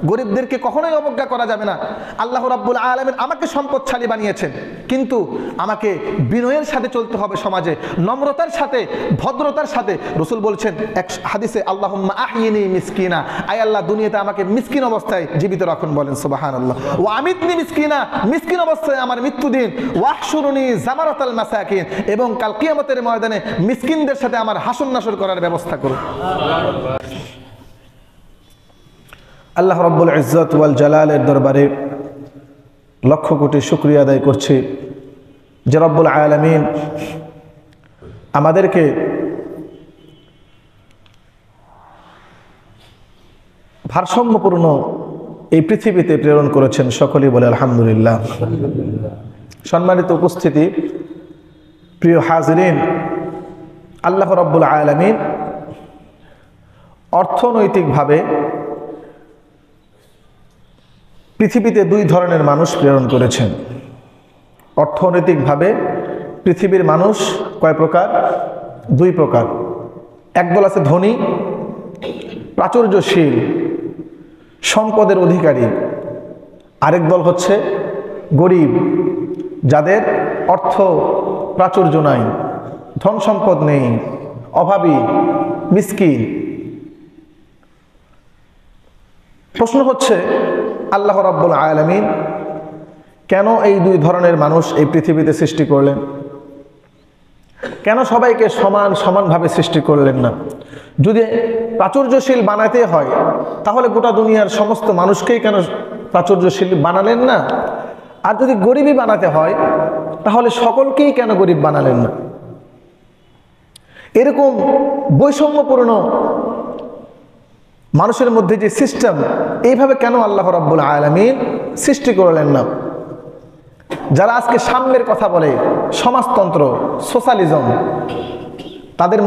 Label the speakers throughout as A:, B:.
A: গরিবদেরকে কখনোই অবজ্ঞা করা যাবে না। আল্লাহ রাব্বুল আলামিন আমাকে সম্পদশালী বানিয়েছেন, কিন্তু আমাকে বিনয়ের সাথে চলতে হবে, সমাজে নম্রতার সাথে, ভদ্রতার সাথে। রাসূল বলছেন এক হাদিসে, আল্লাহুম্মা আহইনি মিসকিনা, আয় আল্লাহ দুনিয়াতে আমাকে মিসকিন অবস্থায় জীবিত রাখুন, বলেন সুবহানাল্লাহ। ওয়া আমিতনি মিসকিনা, মিসকিন অবস্থায় আমার মৃত্যু দিন। ওয়াহশুরুনি জামারাতাল মাসাকিন, এবং কাল কিয়ামতের ময়দানে মিসকিনদের সাথে আমার হাসর নাসর করার ব্যবস্থা করুন। আল্লাহ রাব্বুল ইজ্জত ওয়াল জালালের দরবারে লক্ষ কোটি শুকরিয়া আদায় করছি যে রব্বুল আলামিন আমাদেরকে ভারসাম্যপূর্ণ এই পৃথিবীতে প্রেরণ করেছেন। সকলেই বলে আলহামদুলিল্লাহ। সম্মানিত উপস্থিতি, প্রিয় হাজিরিন, আল্লাহ রাব্বুল আলামিন অর্থনৈতিকভাবে পৃথিবীতে দুই ধরনের মানুষ প্রেরণ করেছেন। অর্থনৈতিকভাবে পৃথিবীর মানুষ কয় প্রকার? দুই প্রকার। একদল আছে ধনী, প্রাচুর্যশীল, সম্পদের অধিকারী। আরেক দল হচ্ছে গরিব, যাদের অর্থ প্রাচুর্য নাই, ধন সম্পদ নেই, অভাবী, মিসকিন। প্রশ্ন হচ্ছে, আল্লাহ রাব্বুল আলামিন কেন এই দুই ধরনের মানুষ এই পৃথিবীতে সৃষ্টি করলেন? কেন সবাইকে সমানভাবে সৃষ্টি করলেন না? যদি প্রাচুর্যশীল বানাতে হয়, তাহলে গোটা দুনিয়ার সমস্ত মানুষকেই কেন প্রাচুর্যশীল বানালেন না? আর যদি গরিবই বানাতে হয়, তাহলে সকলকেই কেন গরিব বানালেন না? এরকম বৈষম্যপূর্ণ মানুষের মধ্যে যে সিস্টেম, এইভাবে কেন আল্লাহ রাব্বুল আলামিন সৃষ্টি করলেন না? যারা আজকে সাম্যের কথা বলে, সমাজতন্ত্র, সোশ্যালিজম, তাদের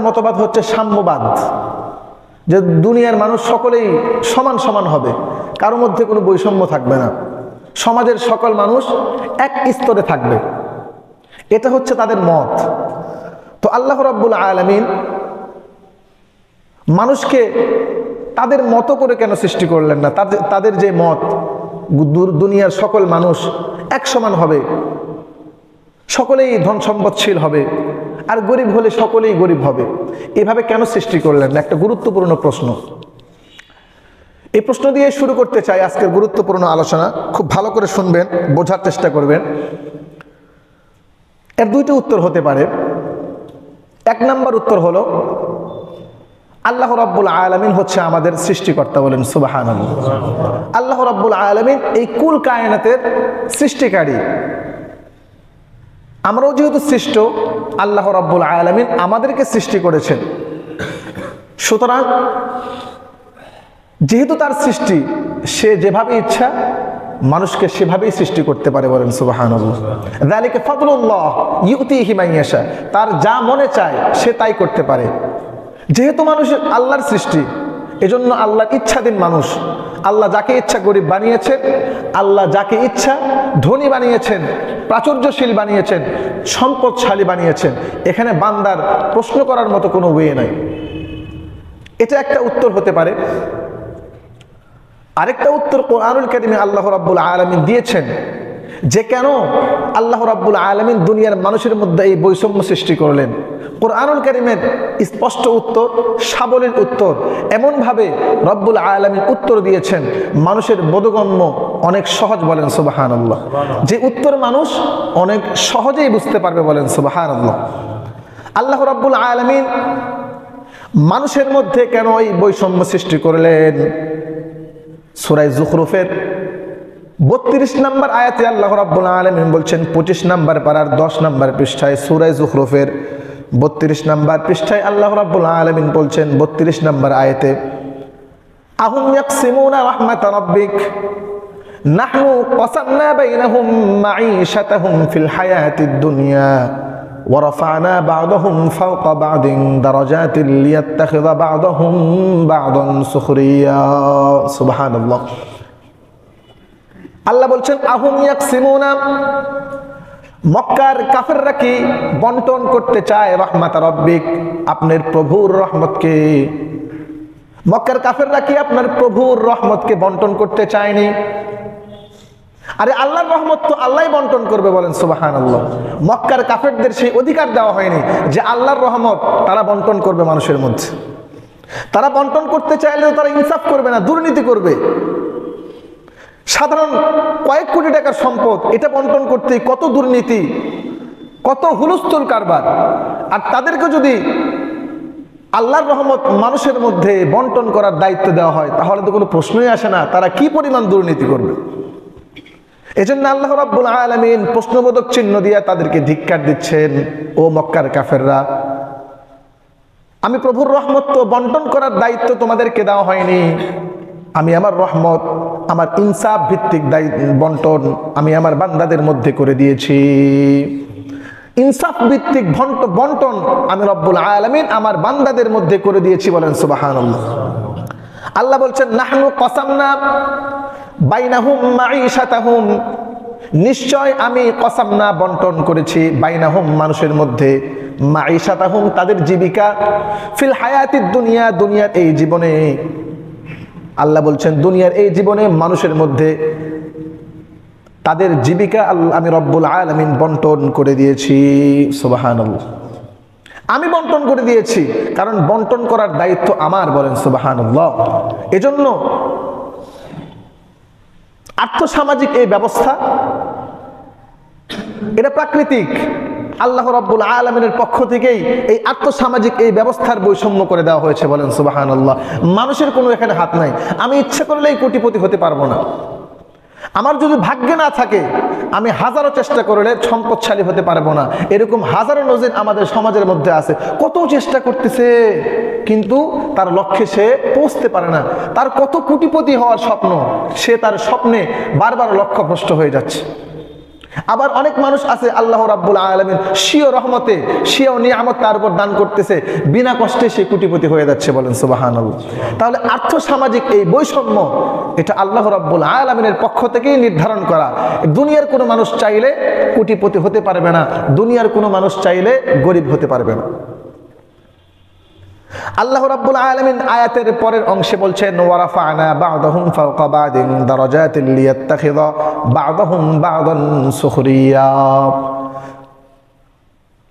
A: মতবাদ হচ্ছে সাম্যবাদ, যে দুনিয়ার মানুষ সকলেই সমান সমান হবে, কারো মধ্যে কোনো বৈষম্য থাকবে না, সমাজের সকল মানুষ এক স্তরে থাকবে। এটা হচ্ছে তাদের মত। তো আল্লাহ রাব্বুল আলামিন মানুষকে তাদের মতো করে কেন সৃষ্টি করলেন না? তাদের যে মত, দুনিয়ার সকল মানুষ এক সমান হবে, সকলেই ধন সম্পদশীল হবে, আর গরিব হলে সকলেই গরিব হবে, এভাবে কেন সৃষ্টি করলেন না? একটা গুরুত্বপূর্ণ প্রশ্ন। এই প্রশ্ন দিয়ে শুরু করতে চাই আজকের গুরুত্বপূর্ণ আলোচনা। খুব ভালো করে শুনবেন, বোঝার চেষ্টা করবেন। এর দুইটি উত্তর হতে পারে। এক নাম্বার উত্তর হলো, আল্লাহ রাব্বুল আলামিন হচ্ছে আমাদের সৃষ্টিকর্তা, বলেন সুবহানাল্লাহ। আল্লাহ রাব্বুল আলামিন এই কুল কায়নাতের সৃষ্টিকারী। আমরাও যেহেতু সৃষ্ট, আল্লাহ রাব্বুল আলামিন আমাদেরকে সৃষ্টি করেছেন। সুতরাং যেহেতু তার সৃষ্টি, সে যেভাবে ইচ্ছা মানুষকে সেভাবেই সৃষ্টি করতে পারে, বলেন সুবহানাল্লাহ। যালিকা ফাদলুল্লাহ ইউতিহি মান ইয়াশা, তার যা মনে চায় সে তাই করতে পারে। যেহেতু মানুষের আল্লাহর সৃষ্টি, এজন্য আল্লাহর ইচ্ছাধীন মানুষ। আল্লাহ যাকে ইচ্ছা গরিব বানিয়েছেন, আল্লাহ যাকে ইচ্ছা ধনী বানিয়েছেন, প্রাচুর্যশীল বানিয়েছেন, সম্পদশালী বানিয়েছেন। এখানে বান্দার প্রশ্ন করার মতো কোনো ওয়ে নাই। এটা একটা উত্তর হতে পারে। আরেকটা উত্তর কোরআনুল কারীমে আল্লাহ রাব্বুল আলামিন দিয়েছেন, যে কেন আল্লাহ রাব্বুল আলামিন দুনিয়ার মানুষের মধ্যে এই বৈষম্য সৃষ্টি করলেন। কোরআনুল কারীমের স্পষ্ট উত্তর, সাবলীল উত্তর, এমনভাবে রব্বুল আলামিন উত্তর দিয়েছেন, মানুষের বোধগম্য, অনেক সহজ, বলেন সুবহানাল্লাহ। যে উত্তর মানুষ অনেক সহজেই বুঝতে পারবে, বলেন সুবহানাল্লাহ। আল্লাহ রাব্বুল আলামিন মানুষের মধ্যে কেন এই বৈষম্য সৃষ্টি করলেন? সূরা যুখরুফের 32 নম্বর আয়াতে আল্লাহ রাব্বুল আলামিন বলছেন, 25 নম্বর পারার 10 নম্বর পৃষ্ঠায়, সূরা যুখরুফের 32 নম্বর পৃষ্ঠায় আল্লাহ রাব্বুল আলামিন বলছেন 32 নম্বর আয়াতে, আহুম ইয়াকসিমুনা রাহমাত রাব্বিক নাহনু কাসামনা বাইনাহুম মাঈশাতাহুম ফিল হায়াতিদ দুনিয়া ওয়া রাফা'না বা'দাহুম ফাওকা বা'দিন দারাজাতিন লিয়াত্তাখিযা বা'দাহুম বা'দান সুখরিয়া। সুবহানাল্লাহ। আল্লাহ বলছেন, আহুম ইয়াকসিমুনা, মক্কার কাফেররা কি বন্টন করতে চায় রহমাত রব্বিক, আপনার প্রভুর রহমতকে, মক্কার কাফেররা কি আপনার প্রভুর রহমতকে বন্টন করতে চায়নি? আরে আল্লাহর রহমত তো আল্লাহই বন্টন করবে, বলেন সুবহানাল্লাহ। মক্কার কাফেরদের সেই অধিকার দেওয়া হয়নি যে আল্লাহর রহমত তারা বন্টন করবে মানুষের মধ্যে। তারা বন্টন করতে চাইলেও তারা ইনসাফ করবে না, দুর্নীতি করবে। সাধারণ কয়েক কোটি টাকার সম্পদ এটা বন্টন করতে কত দুর্নীতি, কত হুলস্থুল কারবার। আর তাদেরকে যদি আল্লাহর রহমত মানুষের মধ্যে বন্টন করার দায়িত্ব দেওয়া হয়, তাহলে তো কোনো প্রশ্নই আসে না তারা কি পরিমাণ দুর্নীতি করবে। এজন্য আল্লাহ রাব্বুল আলামিন প্রশ্নবোধক চিহ্ন দিয়ে তাদেরকে ধিক্কার দিচ্ছেন, ও মক্কার কাফেররা, আমি প্রভুর রহমত তো বন্টন করার দায়িত্ব তোমাদেরকে দেওয়া হয়নি। আমি আমার রহমত, আমার ইনসাফ ভিত্তিক বন্টন আমি আমার বান্দাদের মধ্যে করে দিয়েছি। ইনসাফ ভিত্তিক বন্টন আমি রব্বুল আলামিন আমার বান্দাদের মধ্যে করে দিয়েছি, বলেন সুবহানাল্লাহ। আল্লাহ বলছেন, নাহনু কসামনা বাইনাহুম মাঈশাতাহুম, নিশ্চয় আমি কসামনা বন্টন করেছি বাইনাহুম মানুষের মধ্যে, মাঈশাতাহুম তাদের জীবিকা, ফিল হায়াতিদ দুনিয়া দুনিয়ার এই জীবনে। আল্লাহ বলছেন দুনিয়ার এই জীবনে মানুষের মধ্যে তাদের জীবিকা আমি রব্বুল আলামিন বন্টন করে দিয়েছি। সুবহানাল্লাহ, আমি বন্টন করে দিয়েছি, কারণ বন্টন করার দায়িত্ব আমার, বলেন সুবহানাল্লাহ। এজন্য আর্থসামাজিক এই ব্যবস্থা এটা প্রাকৃতিক, আল্লাহ রাব্বুল আলামিনের পক্ষ থেকেই এই আর্থসামাজিক এই ব্যবস্থার বৈষম্য করে দেওয়া হয়েছে, বলেন সুবহানাল্লাহ। মানুষের কোনো এখানে হাত নাই। আমি ইচ্ছা করলেই কোটিপতি হতে পারবো না। আমার যদি ভাগ্যে না থাকে আমি হাজারো চেষ্টা করলে সম্পদশালী হতে পারবো না। এরকম হাজারো নজির আমাদের সমাজের মধ্যে আছে। কত চেষ্টা করতেছে কিন্তু তার লক্ষ্যে সে পৌঁছতে পারে না। তার কত কোটিপতি হওয়ার স্বপ্ন, সে তার স্বপ্নে বারবার লক্ষ্যভ্রষ্ট হয়ে যাচ্ছে। আবার অনেক মানুষ আছে আল্লাহ রাব্বুল আলামিন স্বীয় রহমতে স্বীয় নিয়ামত তার উপর দান করতেছে, বিনা কষ্টে সে কোটিপতি হয়ে যাচ্ছে, বলেন সুবহানাল্লাহ। তাহলে আর্থসামাজিক এই বৈষম্য এটা আল্লাহ রাব্বুল আলামিনের পক্ষ থেকেই নির্ধারণ করা। দুনিয়ার কোনো মানুষ চাইলে কোটিপতি হতে পারবে না, দুনিয়ার কোনো মানুষ চাইলে গরিব হতে পারবে না। আল্লাহ রাব্বুল আলামিন আয়াতের পরের অংশে বলছেন, ওয়ারাফা'না বা'দাহুম ফাওকা বা'দিন দারাজাতিন লিয়াত্তাখিযা বা'দাহুম বা'দান সুখরিয়া।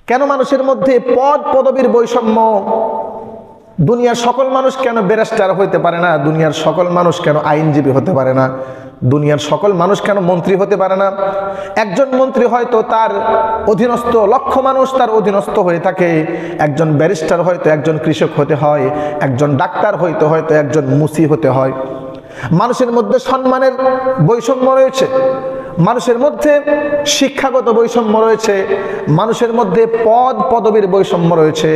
A: কেন মানুষের মধ্যে পদ পদবীর বৈষম্য? দুনিয়ার সকল মানুষ কেন ব্যারিস্টার হতে পারে না? দুনিয়ার সকল মানুষ কেন আইনজীবী হতে পারে না? দুনিয়ার সকল মানুষ কেন মন্ত্রী হতে পারে না? একজন মন্ত্রী হয়তো তার অধীনস্থ লক্ষ মানুষ তার অধীনস্থ হয়ে থাকে, একজন ব্যারিস্টার হয়তো একজন কৃষক হতে হয়, একজন ডাক্তার হয়তো একজন মুসি হতে হয়। মানুষের মধ্যে সম্মানের বৈষম্য রয়েছে, মানুষের মধ্যে শিক্ষাগত বৈষম্য রয়েছে, মানুষের মধ্যে পদ পদবীর বৈষম্য রয়েছে।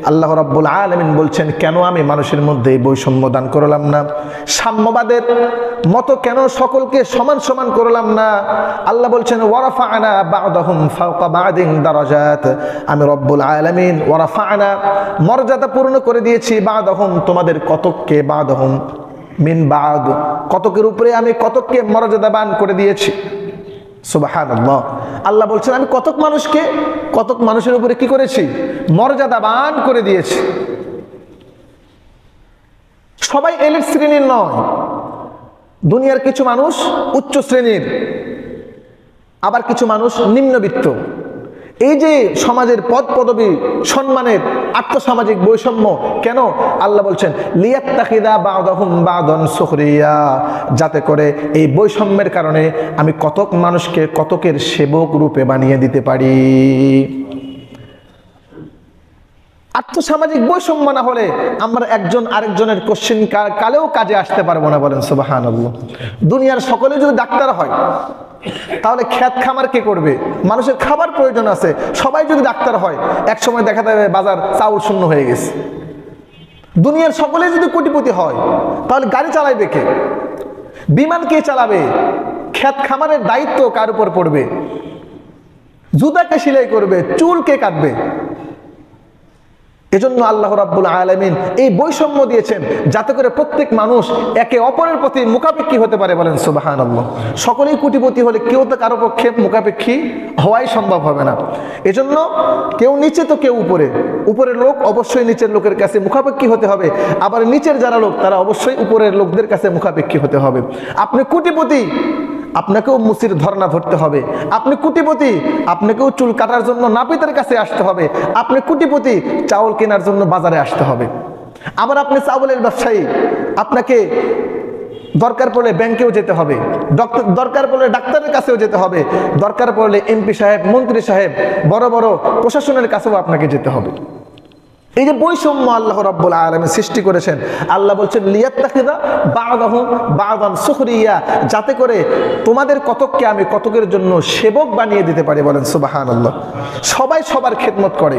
A: আল্লাহ রাব্বুল আলামিন বলছেন, কেন আমি মানুষের মধ্যে এই বৈষম্য দান করলাম না? সাম্যবাদের মতো কেন সকলকে সমান সমান করলাম না? আল্লাহ বলছেন, ওয়ারাফা'না বা'দাহুম ফাওকা বা'দিন দারাজাত, আমি রব্বুল আলামিন ওয়ারাফা'না মর্যাদা পূর্ণ করে দিয়েছি, বা'দাহুম তোমাদের কতককে, বা'দাহুম মিন বা'দ কতকের উপরে আমি কতককে মর্যাদাবান করে দিয়েছি। সুবহানাল্লাহ। আল্লাহ বলছেন আমি কতক মানুষের উপরে কি করেছি? মর্যাদাবান করে দিয়েছি। সবাই এলিট শ্রেণীর নয়, দুনিয়ার কিছু মানুষ উচ্চ শ্রেণীর, আবার কিছু মানুষ নিম্নবিত্ত। এই যে সমাজের পদ পদবী সম্মানের আর্থসামাজিক বৈষম্য কেন? আল্লাহ বলছেন লিয়াত্তাখিযা বা'দাহুম বা'দান সুখরিয়া, যাতে করে এই বৈষম্যের কারণে আমি কতক মানুষকে কতকের সেবক রূপে বানিয়ে দিতে পারি। আর্থসামাজিক বৈষম্য না হলে আমরা একজন আরেকজনের কোশ্চেন কালেও কাজে আসতে পারবো না, বলেন সুবহানাল্লাহ। দুনিয়ার সকলে যদি ডাক্তার হয় তাহলে খেত খামার কে করবে? মানুষের খাবার প্রয়োজন আছে। সবাই যদি ডাক্তার হয় এক সময় দেখা যাবে বাজার চাউল শূন্য হয়ে গেছে। দুনিয়ার সকলে যদি কোটিপতি হয় তাহলে গাড়ি চালাবে কে? বিমান কে চালাবে? খেত খামারের দায়িত্ব কার উপর পড়বে? জুতা কে সেলাই করবে? চুল কে কাটবে? এজন্য আল্লাহ রাব্বুল আলামিন এই বৈষম্য দিয়েছেন যাতে করে প্রত্যেক মানুষ একে অপরের প্রতি মুখাপেক্ষী হতে পারে। বলেন সুবহানাল্লাহ। সকলেই কোটিপতি হলে কেউ তো কারো পক্ষে মুখাপেক্ষী হওয়াই সম্ভব হবে না। এজন্য কেউ নিচে তো কেউ উপরে, উপরের লোক অবশ্যই নিচের লোকের কাছে মুখাপেক্ষী হতে হবে, আবার নিচের যারা লোক তারা অবশ্যই উপরের লোকদের কাছে মুখাপেক্ষী হতে হবে। আপনি কোটিপতি, আপনাকেও মুসির ধর্ণা ধরতে হবে। আপনি কোটিপতি, আপনাকেও চুল কাটার জন্য নাপিতের কাছে আসতে হবে। আপনি কোটিপতি, চাউল কেনার জন্য বাজারে আসতে হবে। আবার আপনি চাউলের ব্যবসায়ী, আপনাকে দরকার পড়লে ব্যাংকেও যেতে হবে, দরকার পড়লে ডাক্তারের কাছেও যেতে হবে, দরকার পড়লে এমপি সাহেব, মন্ত্রী সাহেব, বড় বড় প্রশাসনের কাছেও আপনাকে যেতে হবে। এই যে বৈষম্য আল্লাহ রাব্বুল আলামিন সৃষ্টি করেছেন, আল্লাহ বলছেন লিয়াত্তাখিযা বা'দাহুম বা'দান সুখরিয়া, যাতে করে তোমাদের কতককে আমি কতকের জন্য সেবক বানিয়ে দিতে পারি। বলেন সুবহানাল্লাহ। সবাই সবার খেদমত করে,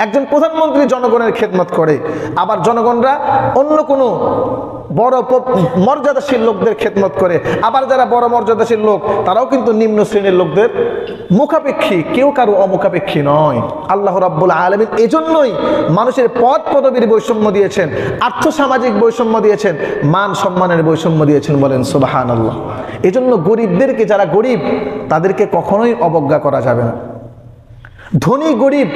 A: একজন প্রধানমন্ত্রী জনগণের খেদমত করে, আবার জনগণরা অন্য কোনো বড় মর্যাদাশীল লোকদের খেদমত করে, আবার যারা বড় মর্যাদাশীল লোক তারাও কিন্তু নিম্ন শ্রেণীর লোকদের মুখাপেক্ষী, কেউ কারো অমুখাপেক্ষী নয়। আল্লাহ রাব্বুল আলামিন এজন্যই মানুষের পদ পদবীর বৈষম্য দিয়েছেন, আর্থসামাজিক বৈষম্য দিয়েছেন, মান সম্মানের বৈষম্য দিয়েছেন। বলেন সুবহানাল্লাহ। এজন্য গরিবদেরকে, যারা গরিব তাদেরকে কখনোই অবজ্ঞা করা যাবে না। ধনী গরিব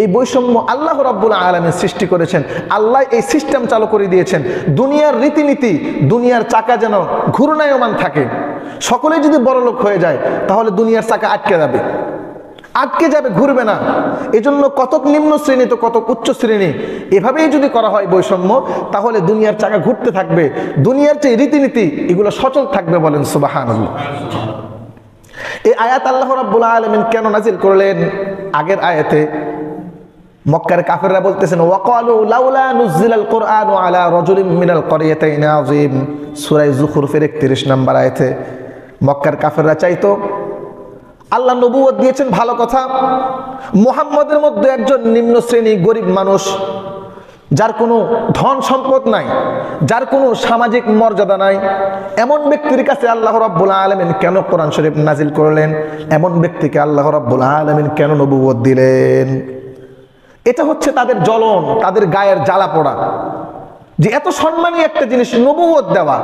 A: এই বৈষম্য আল্লাহ রাব্বুল আলামিন সৃষ্টি করেছেন, আল্লাহ এই সিস্টেম চালু করে দিয়েছেন। দুনিয়ার রীতিনীতি, দুনিয়ার চাকা যেন ঘূর্ণায়মান থাকে। সকলেই যদি বড়লোক হয়ে যায় তাহলে দুনিয়ার চাকা আটকে যাবে, ঘুরবে না। এজন্য কতক নিম্ন শ্রেণী তো কতক উচ্চ শ্রেণী, এভাবেই যদি করা হয় বৈষম্য, তাহলে দুনিয়ার চাকা ঘুরতে থাকবে, দুনিয়ার যে রীতিনীতি এগুলো সচল থাকবে। বলেন সুবহানাল্লাহ। এই আয়াত আল্লাহ রাব্বুল আলামিন কেন নাজিল করলেন? আগের আয়াতে মক্কার কাফেররা বলতেছেন ওয়াকালু লাউলা নুজিলাল কুরআনু আলা রাজুলিন মিনাল ক্বরিয়াতাইনি আযীম, সূরা যুখরুফের 31 নম্বর আয়াতে মক্কার কাফেররা চাইতো, আল্লাহ নবুয়ত দিয়েছেন ভালো কথা, মুহাম্মদের মধ্যে একজন নিম্ন শ্রেণী গরিব মানুষ, যার কোনো ধন সম্পদ নাই, যার কোনো সামাজিক মর্যাদা নাই, এমন ব্যক্তির কাছে আল্লাহ রাব্বুল আলামিন কেন কোরআন শরীফ নাজিল করলেন? এমন ব্যক্তিকে আল্লাহ রাব্বুল আলামিন কেন নবুয়ত দিলেন? এটা হচ্ছে তাদের জ্বলন, তাদের গায়ের জ্বালা পোড়া, যে এত সম্মানী একটা জিনিস নবুয়ত দেওয়া,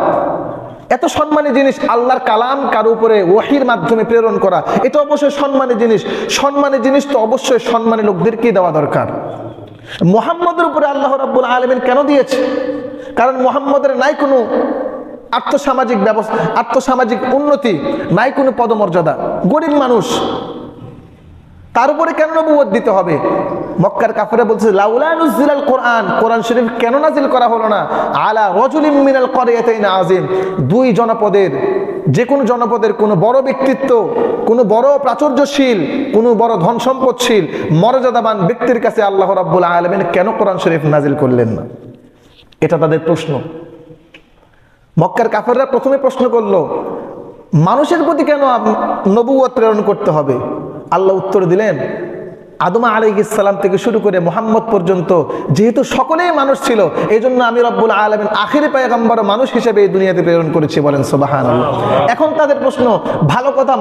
A: এত সম্মানী জিনিস আল্লাহর কালাম কারো উপরে ওহীর মাধ্যমে প্রেরণ করা, এটা অবশ্যই সম্মানী জিনিস। সম্মানী জিনিস তো অবশ্যই সম্মানী লোকদেরকেই দেওয়া দরকার। মুহাম্মদের উপরে আল্লাহ রাব্বুল আলামিন কেন দিয়েছে? কারণ মুহাম্মদের নাই কোনো আর্থসামাজিক ব্যবস্থা, আর্থসামাজিক উন্নতি, নাই কোনো পদমর্যাদা, গরিব মানুষ, তার উপরে কেন নবুয়ত দিতে হবে? মক্কার কাফেররা বলছে লাউলা নুজিলাল কুরআন, কোরআন শরীফ কেন নাজিল করা হলো না আলা রাজুলিন মিনাল ক্বরিয়াতাইনি আযীম, দুই জনপদের, যে কোনো জনপদের কোনো বড় ব্যক্তিত্ব, কোনো বড় প্রাচুর্যশীল, কোনো বড় ধন সম্পদশীল মর্যাদাবান ব্যক্তির কাছে আল্লাহ রাব্বুল আলামিন কেন কোরআন শরীফ নাজিল করলেন না? এটা তাদের প্রশ্ন। মক্কার কাফেররা প্রথমে প্রশ্ন করলো মানুষের প্রতি কেন নবুয়ত প্রেরণ করতে হবে? আল্লাহ উত্তর দিলেন আদম আলাইহিস সালাম থেকে শুরু করে মুহাম্মদ পর্যন্ত যেহেতু সকলেই মানুষ ছিল, এই জন্য আমি রব্বুল আলামিন আখিরি পয়গম্বর মানুষ হিসেবে এই দুনিয়াতে প্রেরণ করেছি। বলেন সুবহানাল্লাহ। এখন তাদের প্রশ্ন, ভালো কথা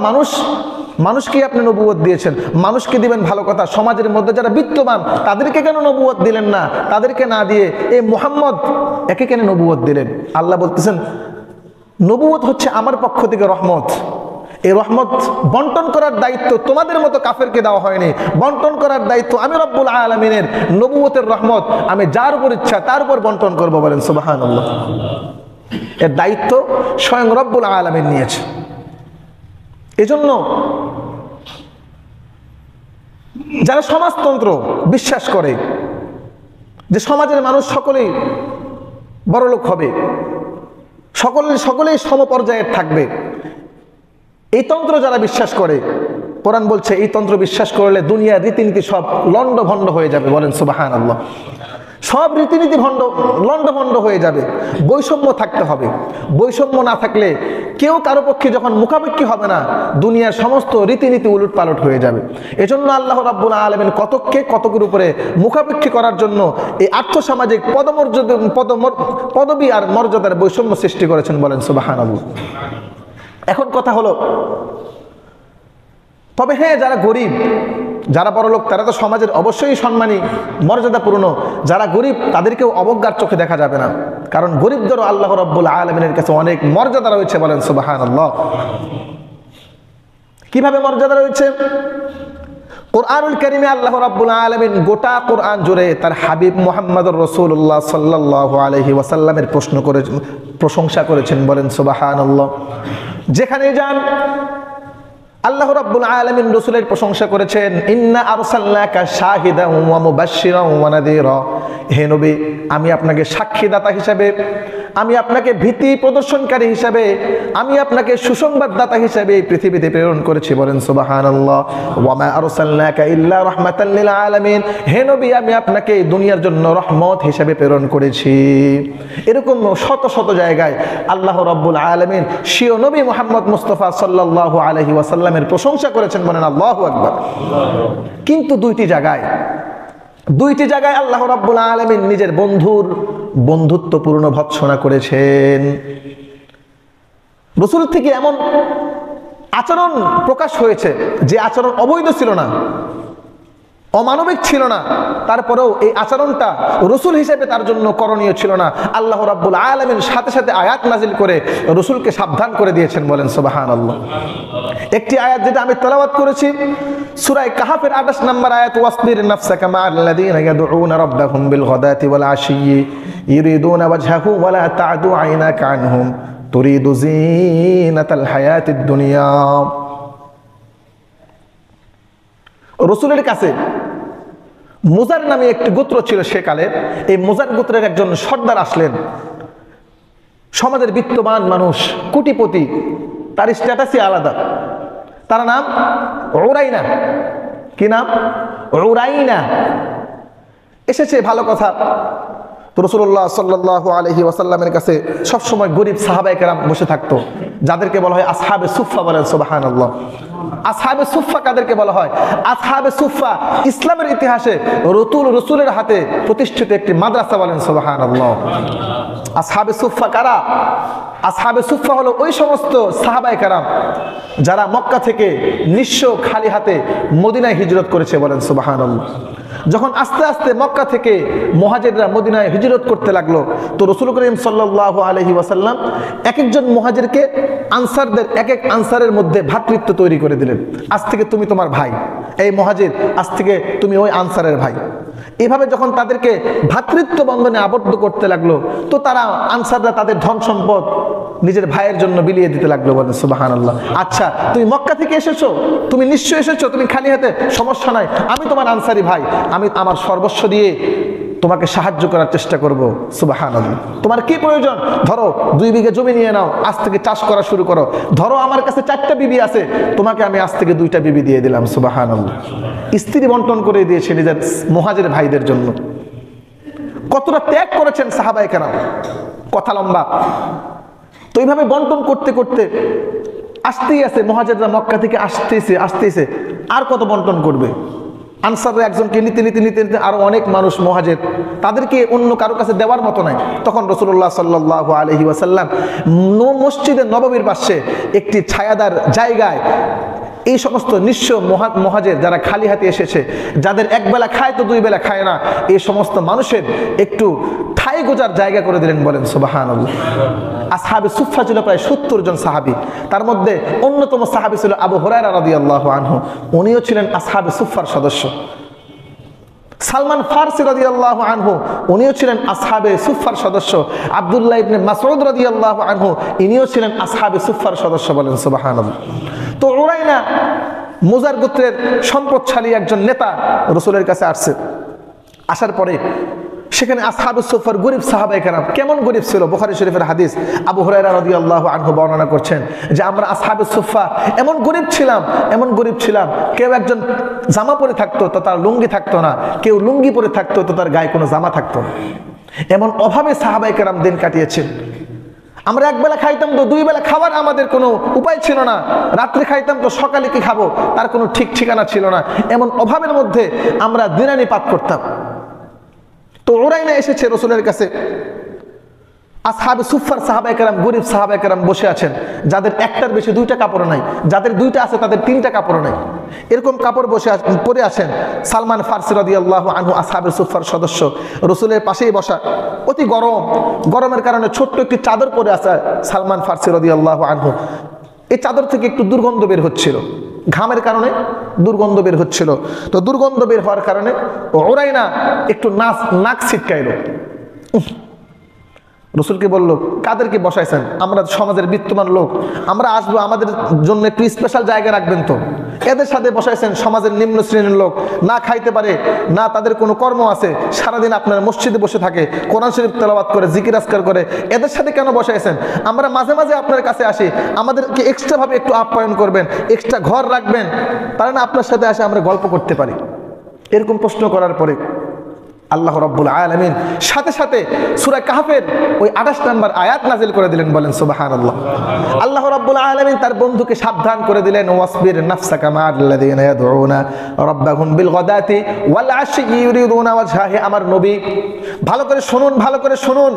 A: মানুষকে আপনি নবুয়ত দিয়েছেন, মানুষকে দিবেন ভালো কথা, সমাজের মধ্যে যারা বিত্তবান তাদেরকে কেন নবুয়ত দিলেন না? তাদেরকে না দিয়ে এই মুহাম্মদ একে কেন নবুয়ত দিলেন? আল্লাহ বলতেছেন নবুয়ত হচ্ছে আমার পক্ষ থেকে রহমত। এই রহমত বন্টন করার দায়িত্ব তোমাদের মতো কাফেরকে দেওয়া হয়নি, বন্টন করার দায়িত্ব আমি রব্বুল আলামিনের। নবুয়তের রহমত আমি যার উপর ইচ্ছা তার উপর বন্টন করবো। বলেন সুবহানাল্লাহ। এর দায়িত্ব স্বয়ং রব্বুল আলামিন নিয়েছে। এজন্য যারা সমাজতন্ত্র বিশ্বাস করে যে সমাজের মানুষ সকলেই বড়লোক হবে, সকলেই সমপর্যায়ের থাকবে, এই তন্ত্র যারা বিশ্বাস করে, কোরআন বলছে এই তন্ত্র বিশ্বাস করলে দুনিয়ার রীতিনীতি সব লন্ডভন্ড হয়ে যাবে। বলেন সুবহানাল্লাহ। সব রীতিনীতি লন্ডভন্ড হয়ে যাবে। বৈষম্য থাকতে হবে, বৈষম্য না থাকলে কেউ কারো পক্ষে যখন মুখাপেক্ষী হবে না, দুনিয়ার সমস্ত রীতিনীতি উলট পালট হয়ে যাবে। এজন্য আল্লাহ রাব্বুল আলামিন কতকের উপরে মুখাপেক্ষী করার জন্য এই আর্থসামাজিক পদবী আর মর্যাদার বৈষম্য সৃষ্টি করেছেন। বলেন সুবহানাল্লাহ। এখন কথা হলো, তবে হ্যাঁ, যারা গরিব যারা বড় লোক তারা তো সমাজের অবশ্যই সম্মানী, মর্যাদাপূর্ণ। যারা গরিব তাদেরকেও অবজ্ঞার চোখে দেখা যাবে না, কারণ গরিবদেরও আল্লাহ রাব্বুল আলামিনের কাছে অনেক মর্যাদা রয়েছে। বলেন সুবহানাল্লাহ। কিভাবে মর্যাদা রয়েছে? কোরআনুল কারীমে আল্লাহ রাব্বুল আলামিন গোটা কোরআন জুড়ে তার হাবিব মুহাম্মদুর রাসূলুল্লাহ সাল্লাল্লাহু আলাইহি ওয়াসাল্লামের প্রশংসা করেছেন। বলেন সুবহানাল্লাহ। যেখানে যান আল্লাহ রাব্বুল আলামিন রাসূলের প্রশংসা করেছেন। ইন্না আরসালনাকা শাহিদান ওয়া মুবাশশিরান ওয়া নাযীরা, হে নবী আমি আপনাকে সাক্ষীদাতা হিসাবে, আমি আপনাকে ভীতি প্রদর্শনকারী হিসাবে, আমি আপনাকে সুসংবাদদাতা হিসাবে এই পৃথিবীতে প্রেরণ করেছি। বলেন সুবহানাল্লাহ। ওয়া মা আরসালনাকা ইল্লা রাহমাতাল লিল আলামিন, হে নবী আমি আপনাকে দুনিয়ার জন্য রহমত হিসাবে প্রেরণ করেছি। এরকম শত শত জায়গায় আল্লাহ রাব্বুল আলামিন স্বীয় নবী মুহাম্মদ মুস্তাফা সাল্লাল্লাহু আলাইহি ওয়াসাল্লামের প্রশংসা করেছেন। বলেন আল্লাহু আকবার। কিন্তু দুইটি জায়গায় আল্লাহ রাব্বুল আলামিন নিজের বন্ধুর বন্ধুত্বপূর্ণ ভৎসনা করেছেন। রাসূল থেকে এমন আচরণ প্রকাশ হয়েছে যে আচরণ অবৈধ ছিল না, অমানবিক ছিল না, তারপরেও এই আচরণটা রাসূল হিসেবে তার জন্য করণীয় ছিল না। আল্লাহ রাব্বুল আলামিন সাথে সাথে আয়াত নাজিল করে রাসূলকে সাবধান করে দিয়েছেন। বলেন সুবহানাল্লাহ। একটি আয়াত যেটা আমি তেলাওয়াত করেছি সূরা কাহফের 28 নম্বর আয়াত, ওয়াসবির নাফসাকা মা'আল্লাযীনা ইয়াদউনা রাব্বাহুম বিল গাদাতি ওয়াল আশিয়্যি ইউরিদুনা ওয়াজহাহু ওয়া লা তা'দু আইনাকা আনহুম তুরিদু যিনাতাল হায়াতিদ দুনিয়া। রাসূলের কাছে মুজার নামে একটি গোত্র ছিল সেকালে। এই মুজার গোত্রের একজন সর্দার আসলেন, সমাজের বিত্তবান মানুষ, কোটিপতি, তার স্ট্যাটাসই আলাদা। তার নাম উরাইনা। কি নাম? উরাইনা। এসেছে ভালো কথা। তো রাসূলুল্লাহ সাল্লাল্লাহু আলাইহি ওয়াসাল্লামের কাছে সবসময় গরিব সাহাবায়ে কেরাম বসে থাকতো, যাদেরকে বলা হয় আসহাবে সুফফা। বলেন সুবহানাল্লাহ। আসহাবে সুফফা কাদেরকে বলা হয়? আসহাবে সুফফা ইসলামের ইতিহাসে রাসূলের হাতে প্রতিষ্ঠিত একটি মাদ্রাসা। বলেন সুবহানাল্লাহ। আসহাবে সুফফা কারা? আসহাবে সুফফা হলো ওই সমস্ত সাহাবায়ে কেরাম যারা মক্কা থেকে নিঃস্ব খালি হাতে মদিনায় হিজরত করেছে। বলেন সুবহানাল্লাহ। যখন আস্তে আস্তে মক্কা থেকে মুহাজিররা মদিনায় হিজরত করতে লাগলো, তো রাসূল করিম সাল্লাল্লাহু আলাইহি ওয়াসাল্লাম এক একজন মুহাজিরকে আনসারদের এক এক আনসারের মধ্যে ভ্রাতৃত্ব তৈরি করে দিলেন। আজ থেকে তুমি তোমার ভাই, এই মুহাজির আজ থেকে তুমি ওই আনসারের ভাই। এভাবে যখন তাদেরকে ভ্রাতৃত্ব বন্ধনে আবদ্ধ করতে লাগলো, তো তারা আনসাররা তাদের ধন সম্পদ নিজের ভাইয়ের জন্য বিলিয়ে দিতে লাগলো। বলেন সুবহানাল্লাহ। আচ্ছা তুমি মক্কা থেকে এসেছো, তুমি নিশ্চয় এসেছো, তুমি খালি হাতে, সমস্যা নাই, আমি তোমার আনসারি ভাই, আমি আমার সর্বস্ব দিয়ে তোমাকে সাহায্য করার চেষ্টা করব। সুবহানাল্লাহ। তোমার কি প্রয়োজন? ধরো 2 বিঘা জমি নিয়ে নাও, আজ থেকে চাষ করা শুরু করো। ধরো আমার কাছে 4টা বিবি আছে, তোমাকে আমি আজ থেকে 2টা বিবি দিয়ে দিলাম। সুবহানাল্লাহ। স্ত্রী বন্টন করে দিয়েছে নিজের মুহাজির ভাইদের জন্য। কতটা ত্যাগ করেছেন সাহাবায়ে কেরাম, কথা লম্বা। তো এইভাবে বন্টন করতে করতে আসতেই আছে, মুহাজিররা মক্কা থেকে আসতেছে। আর কত বন্টন করবে? আনসাররা একজনকে নিতে নিতে নিতে নিতে আরো অনেক মানুষ মুহাজির, তাদেরকে অন্য কারো কাছে দেওয়ার মতো নাই। তখন রাসূলুল্লাহ সাল্লাল্লাহু আলাইহি ওয়াসাল্লাম মসজিদে নববীর পাশে একটি ছায়াদার জায়গায় এই সমস্ত নিঃস্ব মুহাজির যারা খালি হাতে এসেছে, যাদের একবেলা খায় তো 2 বেলা খায় না, এই সমস্ত মানুষের একটু ঠাই গোজার জায়গা করে দিলেন। বলেন সুবহানাল্লাহ। আসহাবে সুফফা ছিল প্রায় 70 জন সাহাবী। তার মধ্যে অন্যতম সাহাবী ছিল আবু হুরায়রা রাদিয়াল্লাহু আনহু, উনিও ছিলেন আসহাবে সুফফার সদস্য। সালমান ফারসি রাদিয়াল্লাহু আনহু, উনিও ছিলেন আসহাবে সুফফার সদস্য। আব্দুল্লাহ ইবনে মাসউদ রাদিয়াল্লাহু আনহু, ইনিও ছিলেন আসহাবে সুফফার সদস্য। বলেন সুবহানাল্লাহ। তো উরাইনা মুজার গোত্রের সম্পদশালী একজন নেতা রাসূলের কাছে আসছে। আসার পরে সেখানে আসহাবে সুফফার গরিব সাহাবায়ে কেরাম, কেমন গরিব ছিল, বুখারী শরীফের হাদিস, আবু হুরায়রা রাদিয়াল্লাহু আনহু বর্ণনা করছেন যে আমরা আসহাবে সুফফা এমন গরিব ছিলাম, কেউ একজন জামা পরে থাকতো তো তার লুঙ্গি থাকতো না, কেউ লুঙ্গি পরে থাকতো তো তার গায়ে কোনো জামা থাকতো না। এমন অভাবে সাহাবায়ে কেরাম দিন কাটিয়েছেন। আমরা একবেলা খাইতাম তো 2 বেলা খাবার আমাদের কোনো উপায় ছিল না, রাত্রে খাইতাম তো সকালে কি খাবো তার কোনো ঠিক ঠিকানা ছিল না। এমন অভাবের মধ্যে আমরা দিনানিপাত করতাম। তো উরাইনা এসেছে রাসূলের কাছে। আসহাবে সুফফার সাহাবায়ে কেরাম, গরিব সাহাবায়ে কেরাম বসে আছেন, যাদের একটার বেশি দুইটা কাপড় নাই, যাদের দুইটা আছে তাদের তিনটা কাপড় নাই, এরকম কাপড় পরে আছেন। সালমান ফারসি রাদিয়াল্লাহু আনহু আসহাবে সুফফার সদস্য, রসুলের পাশেই বসা, অতি গরমের কারণে ছোট্ট একটি চাদর পরে আছে সালমান ফারসি রাদিয়াল্লাহু আনহু। এই চাদর থেকে একটু দুর্গন্ধ বের হচ্ছিল, ঘামের কারণে দুর্গন্ধ বের হচ্ছিল। তো দুর্গন্ধ বের হওয়ার কারণে উরাইনা একটু নাক ছিটকাইল। রসুলকে বলল, কাদেরকে বসাইছেন? আমরা সমাজের বিত্তমান লোক, আমরা আসবো, আমাদের জন্য একটু স্পেশাল জায়গা রাখবেন তো। এদের সাথে বসাইছেন সমাজের নিম্ন শ্রেণীর লোক, না খাইতে পারে না তাদের কোনো কর্ম আছে, সারাদিন আপনার মসজিদে বসে থাকে, কোরআন শরীফ তেলাওয়াত করে, জিকির আজকার করে, এদের সাথে কেন বসাইছেন? আমরা মাঝে মাঝে আপনার কাছে আসি, আমাদেরকে এক্সট্রাভাবে একটু আপ্যায়ন করবেন, এক্সট্রা ঘর রাখবেন, তাহলে না আপনার সাথে আসে আমরা গল্প করতে পারি। এরকম প্রশ্ন করার পরে আল্লাহ রাব্বুল আলামিন সাথে সাথে সূরা কাহফের ওই 28 নম্বর আয়াত নাজিল করে দিলেন। বলেন সুবহানাল্লাহ। আল্লাহ রাব্বুল আলামিন তার বন্ধুকে সাবধান করে দিলেন, ওয়াসবির নাফসাকা মা'আল্লাযীনা ইয়াদউনা রাব্বাহুম বিল গাদাতি ওয়াল আশি ইউরিদুনা ওয়াজহাহি। আমার নবী ভালো করে শুনুন, ভালো করে শুনুন।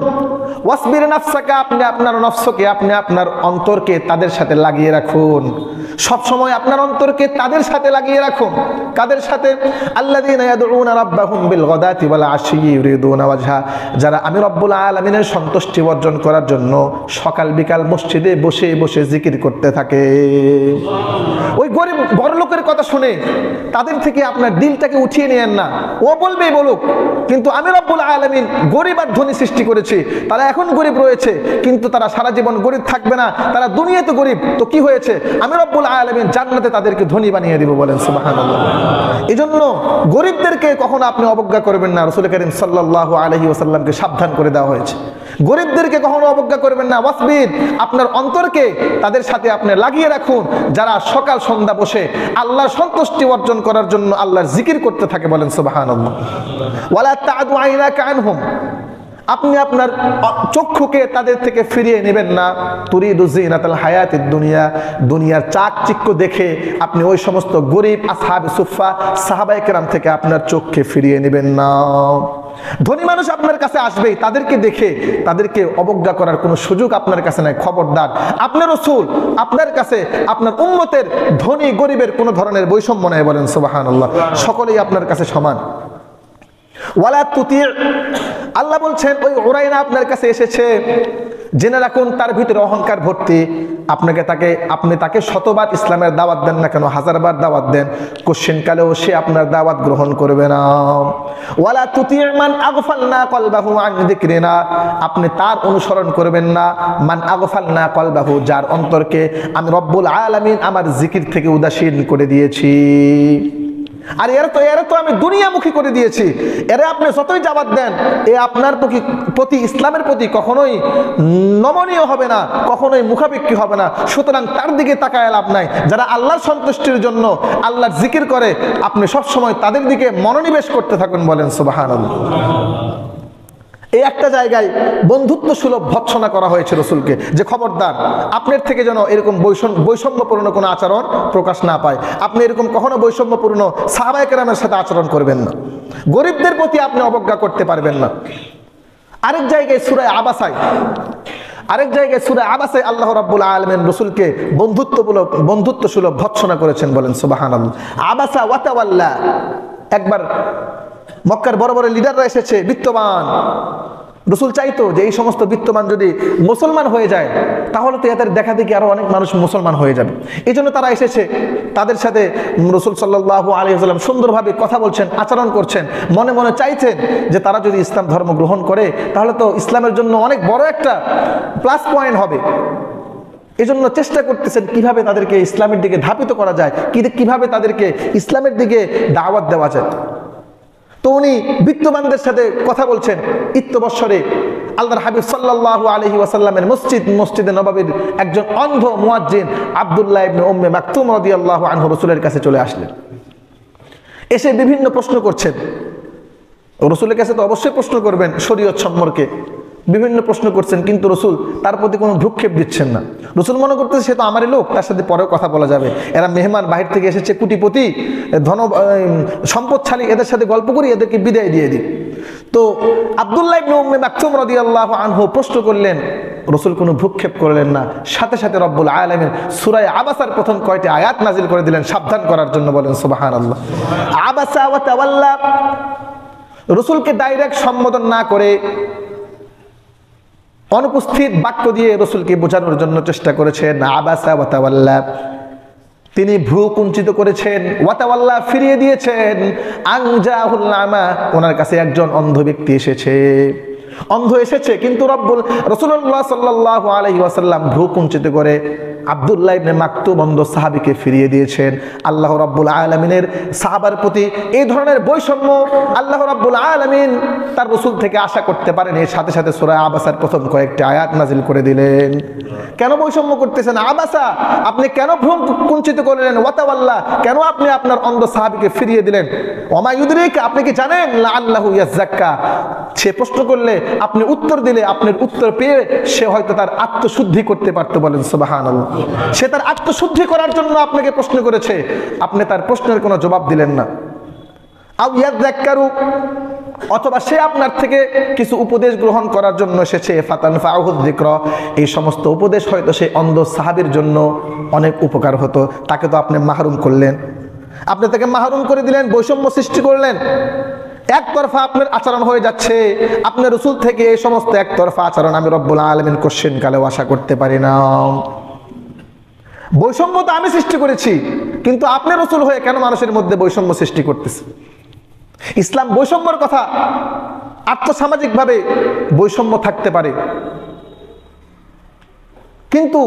A: ওয়াসবির নাফসাকা, আপনি আপনার নফসকে, আপনি আপনার অন্তরকে তাদের সাথে লাগিয়ে রাখুন, সব সময় আপনার অন্তরকে তাদের সাথে লাগিয়ে রাখুন। কাদের সাথে? আল্লাযীনা ইয়াদউনা রাব্বাহুম বিল গাদাতি ওয়াল আশি ইউরিদুনা ওয়াজহা, যারা আমি রব্বুল আলামিনের সন্তুষ্টি অর্জন করার জন্য সকাল বিকাল মসজিদে বসে বসে জিকির করতে থাকে। ওই গরিব বড় লোকের কথা শুনে তাদের থেকে আপনার দিলটাকে উঠিয়ে নিয়েন না। ও বলবেই বলুক, কিন্তু আমি রব্বুল আলামিন গরিব আর ধনী সৃষ্টি করেছি। তারা এখন গরিব রয়েছে, কিন্তু তারা সারা জীবন গরিব থাকবে না। তারা দুনিয়াতে গরিব, তো কি হয়েছে? আমি রব্বুল আলামিন জান্নাতে তাদেরকে ধনী বানিয়ে দিব। বলেন সুবহানাল্লাহ। এই জন্য গরিবদেরকে কখনো আপনি অবজ্ঞা করবেন না। রাসূল কারীম সাল্লাল্লাহু আলাইহি ওয়াসাল্লামকে সাবধান করে দেওয়া হয়েছে, গরিবদেরকে কখনো অবজ্ঞা করবেন না। ওয়াসবির, আপনার অন্তরকে তাদের সাথে আপনি লাগিয়ে রাখুন, যারা সকাল সন্ধ্যা বসে আল্লাহর সন্তুষ্টি অর্জন করার জন্য আল্লাহর জিকির করতে থাকে। বলেন সুবহানাল্লাহ। ওয়ালা তা'দু আইনাকা আনহুম, আপনি আপনার চক্ষুকে তাদের থেকে ফিরিয়ে নেবেন না। তুরিদু যিনাতাল হায়াতিদ দুনিয়া, দুনিয়ার চাকচিক্য দেখে আপনি ওই সমস্ত গরিব আসহাবে সুফফা সাহাবায়ে কেরাম থেকে আপনার চোখকে ফিরিয়ে নেবেন না। ধনী মানুষ আপনার কাছে আসবেই, তাদেরকে দেখে তাদেরকে অবজ্ঞা করার কোনো সুযোগ আপনার কাছে নাই। খবরদার, আপনার রাসূল আপনার কাছে আপনার উম্মতের ধনী গরিবের কোনো ধরনের বৈষম্য নাই। বলেন সুবহানাল্লাহ। সকলেই আপনার কাছে সমান। ওয়ালা তুতি', আল্লাহ বলছেন ওই উরাইনা আপনার কাছে এসেছে, জেনে রাখুন তার ভিতরে অহংকার ভর্তি। আপনি তাকে শতবার ইসলামের দাওয়াত দেন না কেন, হাজারবার দাওয়াত দেন, কোশ্চেন কালেও সে আপনার দাওয়াত গ্রহণ করবে না। ওয়ালা তুতি' মান আগফালনা কলবাহু আন যিকরিনা, আপনি তার অনুসরণ করবেন না। মান আগফালনা কলবাহু, যার অন্তরকে আমি রব্বুল আলামিন আমার জিকির থেকে উদাসীন করে দিয়েছি। আর এরা তো আমি দুনিয়ামুখী করে দিয়েছি। এরা আপনি যতই দাওয়াত দেন, এ আপনার প্রতি ইসলামের প্রতি কখনোই নমনীয় হবে না, কখনোই মুখাপেক্ষী হবে না। সুতরাং তার দিকে তাকায় লাভ নাই। যারা আল্লাহর সন্তুষ্টির জন্য আল্লাহর জিকির করে, আপনি সব সময় তাদের দিকে মনোনিবেশ করতে থাকুন। বলেন সুবহানাল্লাহ। এই একটা জায়গায় বন্ধুত্ব সুলভ ভৎসনা করা হয়েছে রসুলকে, যে খবরদার আপনার থেকে যেন এরকম বৈষম্যপূর্ণ কোনো আচরণ প্রকাশ না পায়। আপনি এরকম কখনো বৈষম্যপূর্ণ সাহাবায়ে কেরামের সাথে আচরণ করবেন না, গরিবদের প্রতি আপনি অবজ্ঞা করতে পারবেন না। আরেক জায়গায় সূরা আবাসায় আল্লাহ রাব্বুল আলামিন রাসূলকে বন্ধুত্ব সুলভ ভৎসনা করেছেন। বলেন সুবহানাল্লাহ। আবাসা ওয়া তাওয়াল্লা, একবার মক্কার বড় বড় লিডাররা এসেছে, বিত্তবান। রাসূল চাইতো যে এই সমস্ত বিত্তবান যদি মুসলমান হয়ে যায়, তাহলে তো এদের দেখা দেখি আরো অনেক মানুষ মুসলমান হয়ে যাবে। এই জন্য তারা এসেছে, তাদের সাথে রাসূল সাল্লাল্লাহু আলাইহি ওয়াসাল্লাম সুন্দরভাবে কথা বলছেন, আচরণ করছেন। মনে মনে চাইছেন যে তারা যদি ইসলাম ধর্ম গ্রহণ করে, তাহলে তো ইসলামের জন্য অনেক বড় একটা প্লাস পয়েন্ট হবে। এই জন্য চেষ্টা করতেছেন কিভাবে তাদেরকে ইসলামের দিকে ধাপিত করা যায়, কিভাবে তাদেরকে ইসলামের দিকে দাওয়াত দেওয়া যায়। তো উনি বিত্তবানদের সাথে কথা বলছেন। ইত্যবৎসরে আল্লাহর হাবিব সাল্লাল্লাহু আলাইহি ওয়াসাল্লামের মসজিদে নববীর একজন অন্ধ মুয়াজ্জিন আব্দুল্লাহ ইবনে উম্মে মাকতুম রাদিয়াল্লাহু আনহু রাসূলের কাছে চলে আসলেন। এসে বিভিন্ন প্রশ্ন করছেন। রাসূলের কাছে তো অবশ্যই প্রশ্ন করবেন শরীয়ত সম্পর্কে। বিভিন্ন প্রশ্ন করছেন, কিন্তু রসুল তার প্রতি কোনো ভ্রুক্ষেপ দিচ্ছেন না। রসুল মনে করতেছে সে তো আমারই লোক, তার সাথে পরেও কথা বলা যাবে, এরা মেহমান বাহির থেকে এসেছে, কুটিপতি সম্পদশালী, এদের সাথে গল্প করি, এদেরকে বিদায় দিয়ে দিই। তো আব্দুল্লাহ ইবনে উম্মে মাকতুম রাদিয়াল্লাহু আনহু প্রশ্ন করলেন, রসুল কোনো ভ্রুক্ষেপ করলেন না। সাথে সাথে রব্বুল আলামিন সূরা আবাসার প্রথম কয়টি আয়াত নাজিল করে দিলেন সাবধান করার জন্য। বলেন সুবহানাল্লাহ। আবাসা ওয়া তাওয়াল্লা, রসুলকে ডাইরেক্ট সম্বোধন না করে অনুপস্থিত বাক্য দিয়ে রসুলকে বোঝানোর জন্য চেষ্টা করেছেন। আবাসা ওয়া তাওয়াল্লা, তিনি ভ্রু কুঞ্চিত করেছেন। ওয়া তাওয়াল্লা, ফিরিয়ে দিয়েছেন। আন জাহুল আমা, ওনার কাছে একজন অন্ধ ব্যক্তি এসেছে। অন্ধ এসেছে, কিন্তু রাসূলুল্লাহ সাল্লাল্লাহু আলাইহি ওয়াসাল্লাম ভ্রু কুঞ্চিত করে আব্দুল্লাহ ইবনে মাকতুম অন্ধ সাহাবীকে ফিরিয়ে দিয়েছেন। আল্লাহ রাব্বুল আলামিনের সাহাবার প্রতি এই ধরনের বৈষম্য আল্লাহ রাব্বুল আলামিন তার রাসূল থেকে আশা করতে পারেন। এর সাথে সাথে সূরা আবাসার প্রথম কয়েকটি আয়াত নাজিল করে দিলেন। কেন বৈষম্য করতেছেন? আবাসা, আপনি কেন ভ্রু কুঞ্চিত করলেন? ওয়া তাওয়াল্লা, কেন আপনি আপনার অন্ধ সাহাবীকে ফিরিয়ে দিলেন? ওমা ইউদরিক, আপনি কি জানেন লাআল্লাহু ইয়াযাক্কা, সে প্রশ্ন করলে আপনি উত্তর দিলে, আপনার উত্তর পেয়ে সে হয়তো তার আত্মশুদ্ধি করতে পারতো। বলেন সুবহানাল্লাহ। সে তার আত্মশুদ্ধি করার জন্য আপনাকে প্রশ্ন করেছে, আপনি তার প্রশ্নের কোনো জবাব দিলেন না। আও ইয়াযাক্কারু, অথবা সে আপনার থেকে কিছু উপদেশ গ্রহণ করার জন্য এসেছে। ফাতানফাউহু যিকরা, এই সমস্ত উপদেশ হয়তো সেই অন্ধ সাহাবীর জন্য অনেক উপকার হতো। তাকে তো আপনি মাহরুম করলেন, আপনি তাকে মাহরুম করে দিলেন, বৈষম্য সৃষ্টি করলেন। একতরফা আপনার আচরণ হয়ে যাচ্ছে। আপনার রাসূল থেকে এই সমস্ত একতরফা আচরণ আমি রব্বুল আলামিন কোশ্চেন কালেও আশা করতে পারি না। বৈষম্য তো আমি সৃষ্টি করেছি, কিন্তু আপনি রাসূল হয়ে কেন মানুষের মধ্যে বৈষম্য সৃষ্টি করতেছে? ইসলাম বৈষম্যের কথা, আর্থসামাজিকভাবে বৈষম্য থাকতে পারে, কিন্তু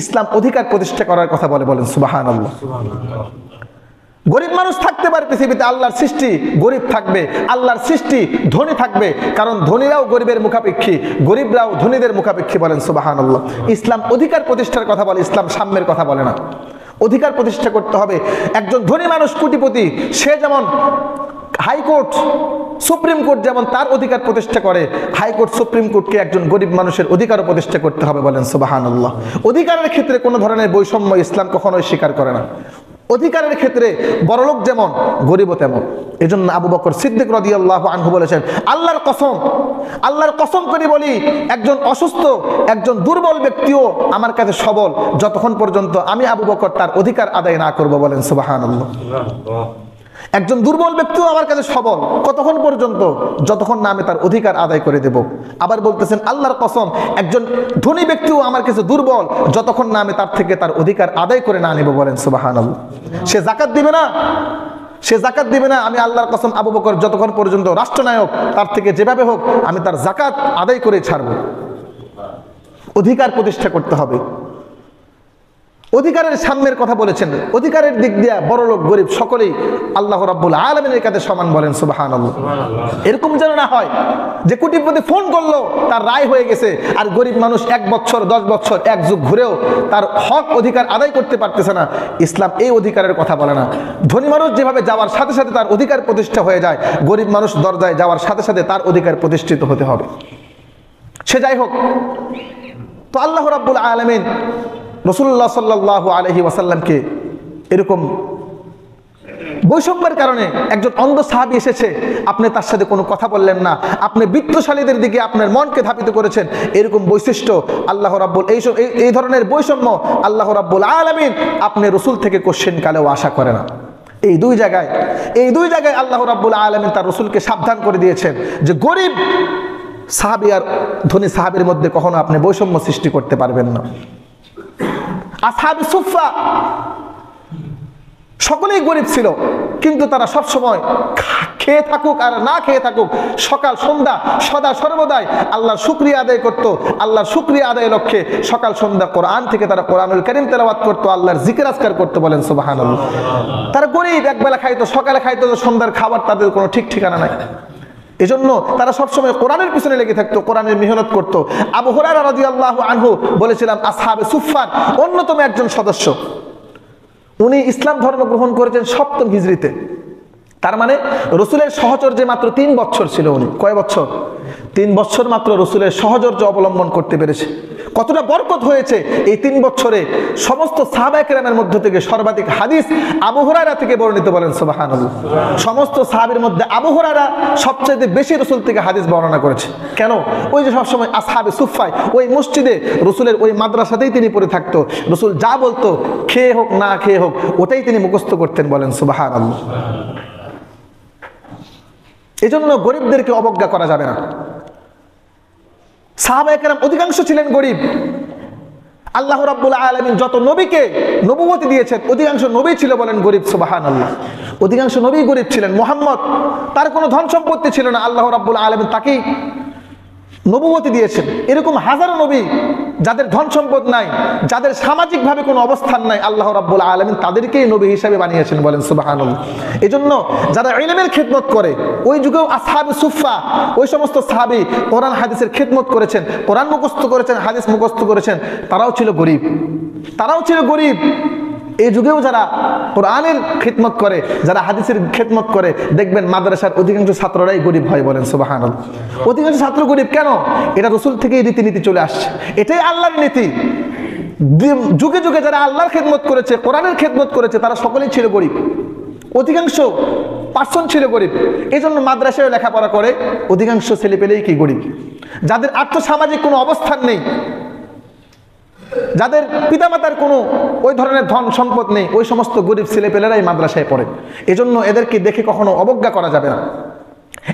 A: ইসলাম অধিকার প্রতিষ্ঠা করার কথা বলে। বলেন সুবহানাল্লাহ। গরিব মানুষ থাকতে পারে পৃথিবীতে, আল্লাহর সৃষ্টি গরিব থাকবে, আল্লাহর সৃষ্টি ধনী থাকবে, কারণ ধনীরাও গরিবের মুখাপেক্ষী, গরিবরাও ধনীদের মুখাপেক্ষী। বলেন সুবহানাল্লাহ। ইসলাম অধিকার প্রতিষ্ঠার কথা বলে, ইসলাম সাম্যের কথা বলে না। অধিকার প্রতিষ্ঠা করতে হবে। একজন ধনী মানুষ কোটিপতি, সে যেমন হাইকোর্ট সুপ্রিম কোর্ট যেমন তার অধিকার প্রতিষ্ঠা করে, হাইকোর্ট সুপ্রিম কোর্টকে একজন গরিব মানুষের অধিকারও প্রতিষ্ঠা করতে হবে। বলেন সুবহানাল্লাহ। অধিকারের ক্ষেত্রে কোনো ধরনের বৈষম্য ইসলাম কখনোই স্বীকার করে না। অধিকারের ক্ষেত্রে বড়লোক যেমন, গরিবও তেমন। এজন্য আবু বকর সিদ্দিক রাদিয়াল্লাহু আনহু বলেছেন, আল্লাহর কসম করে বলি, একজন অসুস্থ, একজন দুর্বল ব্যক্তিও আমার কাছে সবল, যতক্ষণ পর্যন্ত আমি আবু বকর তার অধিকার আদায় না করব। বলেন সুবহানাল্লাহ। একজন দুর্বল ব্যক্তিও আমার কাছে সবল, কতক্ষণ পর্যন্ত? যতক্ষণ না আমি তার অধিকার আদায় করে দেব। আবার বলতেছেন আল্লাহর কসম, একজন ধনী ব্যক্তিও আমার কাছে দুর্বল, যতক্ষণ না আমি তার থেকে তার অধিকার আদায় করে না নেব। বলেন সুবহানাল্লাহ। সে যাকাত দিবে না, আমি আল্লাহর কসম আবু বকর যতক্ষণ পর্যন্ত রাষ্ট্রনায়ক, তার থেকে যেভাবে হোক আমি তার যাকাত আদায় করে ছাড়ব। অধিকার প্রতিষ্ঠা করতে হবে। অধিকারের সামনের কথা বলেছেন, অধিকারের দিক দিয়ে বড় লোক গরিব সকলেই আল্লাহ রাব্বুল আলামিনের কাছে সমান। বলেন সুবহানাল্লাহ। এরকম যেন না হয় যে কোটিপতি ফোন করলো তার রায় হয়ে গেছে, আর গরিব মানুষ 1 বছর 10 বছর 1 যুগ ঘুরেও তার হক অধিকার আদায় করতে পারতেছে না। ইসলাম এই অধিকারের কথা বলে না। ধনী মানুষ যেভাবে যাওয়ার সাথে সাথে তার অধিকার প্রতিষ্ঠা হয়ে যায়, গরিব মানুষ দরজায় যাওয়ার সাথে সাথে তার অধিকার প্রতিষ্ঠিত হতে হবে। সে যাই হোক, তো আল্লাহ রাব্বুল আলামিন রাসূলুল্লাহ সাল্লাল্লাহু আলাইহি ওয়াসাল্লামকে এরকম বৈষম্যের কারণে, একজন অন্ধ সাহাবী এসেছে, আপনি তার সাথে কোনো কথা বললেন না, আপনি বিত্তশালীদের দিকে আপনার মনকে ধাবিত করেছেন, এরকম বৈশিষ্ট্য আল্লাহ রাব্বুল এই ধরনের বৈষম্য আল্লাহ রাব্বুল আলামিন আপনি রাসূল থেকে কোশ্চেন কালেও আশা করে না। এই দুই জায়গায় আল্লাহ রাব্বুল আলামিন তার রাসূলকে সাবধান করে দিয়েছেন যে গরিব সাহাবী আর ধনী সাহাবীর মধ্যে কখনো আপনি বৈষম্য সৃষ্টি করতে পারবেন না। আসহাবে সুফফা সকলেই গরিব ছিল, কিন্তু তারা সব সময় খেয়ে থাকুক আর না খেয়ে থাকুক, সকাল সন্ধ্যা সদা সর্বদাই আল্লাহর শুকরিয়া আদায় করত। আল্লাহর শুকরিয়া আদায়ের লক্ষ্যে সকাল সন্ধ্যা কোরআন থেকে তারা কোরআনুল কারীম তেলাওয়াত করত, আল্লাহর জিকির আজকার করত। বলেন সুবহানাল্লাহ। তারা গরিব, একবেলা খাইতো, সকালে খাইতো, সন্ধ্যার খাবার তাদের কোনো ঠিক ঠিকানা নাই। এজন্য তারা সবসময় কোরআনের পিছনে লেগে থাকতো, কোরআনের মেহনত করত। আবু হুরায়রা রাদিয়াল্লাহু আনহু বলেছিলাম আসহাবে সুফফার অন্যতম একজন সদস্য। উনি ইসলাম ধর্ম গ্রহণ করেছেন 7ম হিজরিতে। তার মানে রসুলের সহচর্য মাত্র 3 বছর ছিল। উনি কয় বছর? 3 বছর মাত্র রসুলের সহচর্য অবলম্বন করতে পেরেছে। কতটা বরকত হয়েছে এই 3 বছরে। সমস্ত সাহাবায়ে কেরামের মধ্য থেকে সর্বাধিক হাদিস আবু হুরায়রা থেকে বর্ণিত, বলেন সুবহানাল্লাহ। সমস্ত সাহাবীর মধ্যে আবু হুরায়রা সবচেয়ে বেশি রসুল থেকে হাদিস বর্ণনা করেছে। কেন? ওই যে সবসময় আসহাবে সুফায় ওই মসজিদে রসুলের ওই মাদ্রাসাতেই তিনি পড়ে থাকতো। রসুল যা বলতো, খেয়ে হোক না খেয়ে হোক, ওটাই তিনি মুখস্থ করতেন, বলেন সুবহানাল্লাহ। এজন্য গরিবদেরকে অবজ্ঞা করা যাবে না। সাহাবায়ে কেরাম অধিকাংশ ছিলেন গরিব। আল্লাহ রাব্বুল আলামিন যত নবীকে নবুয়ত দিয়েছেন অধিকাংশ নবী ছিল, বলেন গরিব, সুবহানাল্লাহ। অধিকাংশ নবী গরিব ছিলেন। মুহাম্মদ, তার কোনো ধন সম্পত্তি ছিল না, আল্লাহ রাব্বুল আলামিন তাকেই নবুয়ত দিয়েছেন। এরকম হাজারো নবী যাদের ধন সম্পদ নাই, যাদের সামাজিকভাবে কোনো অবস্থান নাই, আল্লাহ রাব্বুল আলামিন তাদেরকেই নবী হিসাবে বানিয়েছেন, বলেন সুবহানাল্লাহ। এজন্য যারা ইলমের খিদমত করে, ওই যুগেও আসহাবে সুফা ওই সমস্ত সাহাবী কোরআন হাদিসের খিদমত করেছেন, কোরআন মুখস্থ করেছেন, হাদিস মুখস্থ করেছেন, তারাও ছিল গরিব। তারাও ছিল গরিব। এই যুগেও যারা কোরআনের খিদমত করে, যারা হাদিসের খিদমত করে, দেখবেন মাদ্রাসার অধিকাংশ ছাত্ররাই গরিব হয়, বলেন সুবহানাল্লাহ। অধিকাংশ ছাত্র গরিব কেন? এটা রসুল থেকেই রীতিনীতি চলে আসছে। এটাই আল্লাহর নীতি। যুগে যুগে যারা আল্লাহর খিদমত করেছে, কোরআনের খিদমত করেছে, তারা সকলেই ছিল গরিব। অধিকাংশ পার্সন ছিল গরিব। এই জন্য মাদ্রাসায় লেখাপড়া করে অধিকাংশ ছেলেপেলেই কি গরিব। যাদের আর্থসামাজিক কোনো অবস্থান নেই, যাদের পিতামাতার কোনো ওই ধরনের ধন সম্পদ নেই, ওই সমস্ত গরিব ছেলেপেলেরাই মাদ্রাসায় পড়ে। এজন্য এদেরকে দেখে কখনো অবজ্ঞা করা যাবে না।